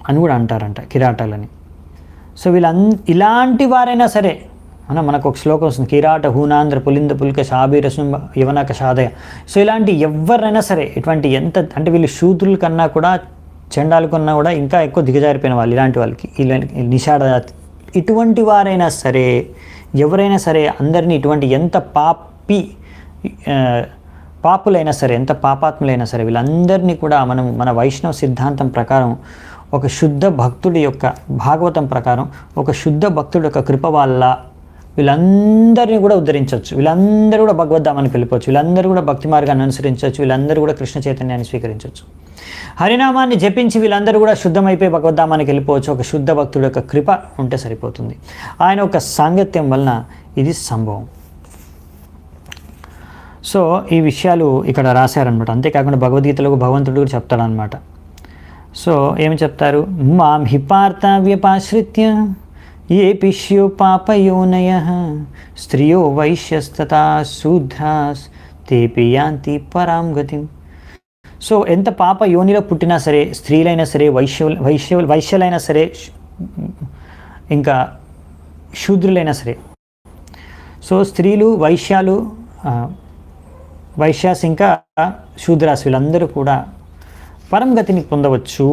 అని కూడా అంటారంట, కిరాటలని. సో ఇలాంటి వారైనా సరే, మనకు ఒక శ్లోకం వస్తుంది, కిరాట హూనాంధ్ర పులింద పులిక శాబీరసం యవనక శాదయ. సో ఇలాంటి ఎవరైనా సరే, ఇటువంటి ఎంత అంటే వీళ్ళు శూద్రుల కన్నా కూడా, చండాల కన్నా కూడా ఇంకా ఎక్కువ దిగజారిపోయిన వాళ్ళు ఇలాంటి వాళ్ళకి, నిషాడ జాతి. ఇటువంటి వారైనా సరే, ఎవరైనా సరే, అందరినీ ఇటువంటి ఎంత పాపులైనా సరే, ఎంత పాపాత్ములైనా సరే, వీళ్ళందరినీ కూడా మన వైష్ణవ సిద్ధాంతం ప్రకారం, ఒక శుద్ధ భక్తుడి యొక్క భాగవతం ప్రకారం, ఒక శుద్ధ భక్తుడి యొక్క కృప వల్ల వీళ్ళందరినీ కూడా ఉద్ధరించవచ్చు. వీళ్ళందరూ కూడా భగవద్ధామానికి వెళ్ళిపోవచ్చు. వీళ్ళందరూ కూడా భక్తి మార్గాన్ని అనుసరించవచ్చు. వీళ్ళందరూ కూడా కృష్ణ చైతన్యాన్ని స్వీకరించవచ్చు. హరినామాన్ని జపించి వీళ్ళందరూ కూడా శుద్ధమైపోయి భగవద్ధామానికి వెళ్ళిపోవచ్చు. ఒక శుద్ధ భక్తుడి యొక్క కృప ఉంటే సరిపోతుంది. ఆయన ఒక సాంగత్యం వలన ఇది సంభవం. సో ఈ విషయాలు ఇక్కడ రాశారనమాట. అంతేకాకుండా భగవద్గీతలో భగవంతుడు కూడా చెప్తాడనమాట. సో ఏమి చెప్తారు? మాం హిపార్థ వ్యపాశ్రిత్య ఏ పిష్యో పాపయోనయ స్త్రియో వైశ్యస్తథా శూద్రాస్ తేపి యాంతి పరాం గతిం. సో ఎంత పాప యోనిలో పుట్టినా సరే, స్త్రీలైనా సరే, వైశ్యులైనా సరే, ఇంకా శూద్రులైనా సరే, సో స్త్రీలు, వైశ్యాస్ ఇంకా శూద్రాస్ వీళ్ళందరూ కూడా పరంగతిని పొందవచ్చు.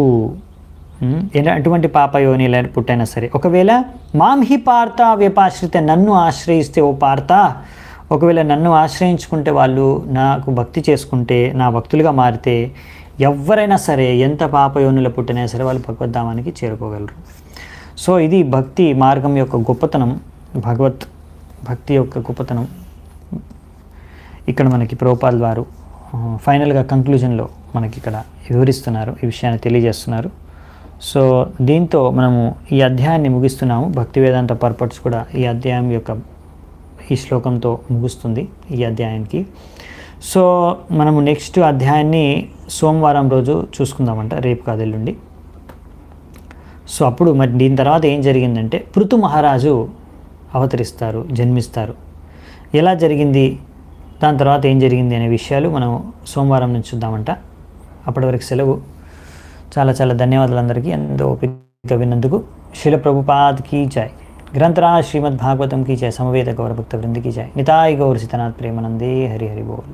అటువంటి పాపయోనిలో పుట్టైనా సరే. ఒకవేళ మాం హి పార్థ వ్యపాశ్రిత, నన్ను ఆశ్రయిస్తే ఓ పార్థ, ఒకవేళ నన్ను ఆశ్రయించుకుంటే, వాళ్ళు నాకు భక్తి చేసుకుంటే, నా భక్తులుగా మారితే ఎవరైనా సరే ఎంత పాపయోనిలో పుట్టినా సరే వాళ్ళు భగవద్ధామానికి చేరుకోగలరు. సో ఇది భక్తి మార్గం యొక్క గొప్పతనం, భక్తి యొక్క గొప్పతనం ఇక్కడ మనకి ప్రభుపాదుల వారు ఫైనల్గా కంక్లూజన్లో మనకి ఇక్కడ వివరిస్తున్నారు, ఈ విషయాన్ని తెలియజేస్తున్నారు. సో దీంతో మనము ఈ అధ్యాయాన్ని ముగిస్తున్నాము. భక్తి వేదాంత పర్పట్స్ కూడా ఈ అధ్యాయం యొక్క ఈ శ్లోకంతో ముగుస్తుంది ఈ అధ్యాయానికి. సో మనము నెక్స్ట్ అధ్యాయాన్ని సోమవారం రోజు చూసుకుందామంట, రేపు కాదు ఎల్లుండి. సో అప్పుడు మరి దీని తర్వాత ఏం జరిగిందంటే పృథు మహారాజు అవతరిస్తారు, జన్మిస్తారు. ఎలా జరిగింది, దాని తర్వాత ఏం జరిగింది అనే విషయాలు మనం సోమవారం నుంచి చూద్దామంట. అప్పటి వరకు సెలవు. చాలా చాలా ధన్యవాదాలు అందరికీ, ఎంతో ఓపిక విన్నందుకు. శిల ప్రభుపాద్ కీ జై. గ్రంథరాజ్ శ్రీమద్ భాగవతం కీ జై. సమవేత గౌరభక్త వృంద కీ జై. నితాయ్ గౌర సితనాథ్ ప్రేమానందే. హరి హరి బోల్.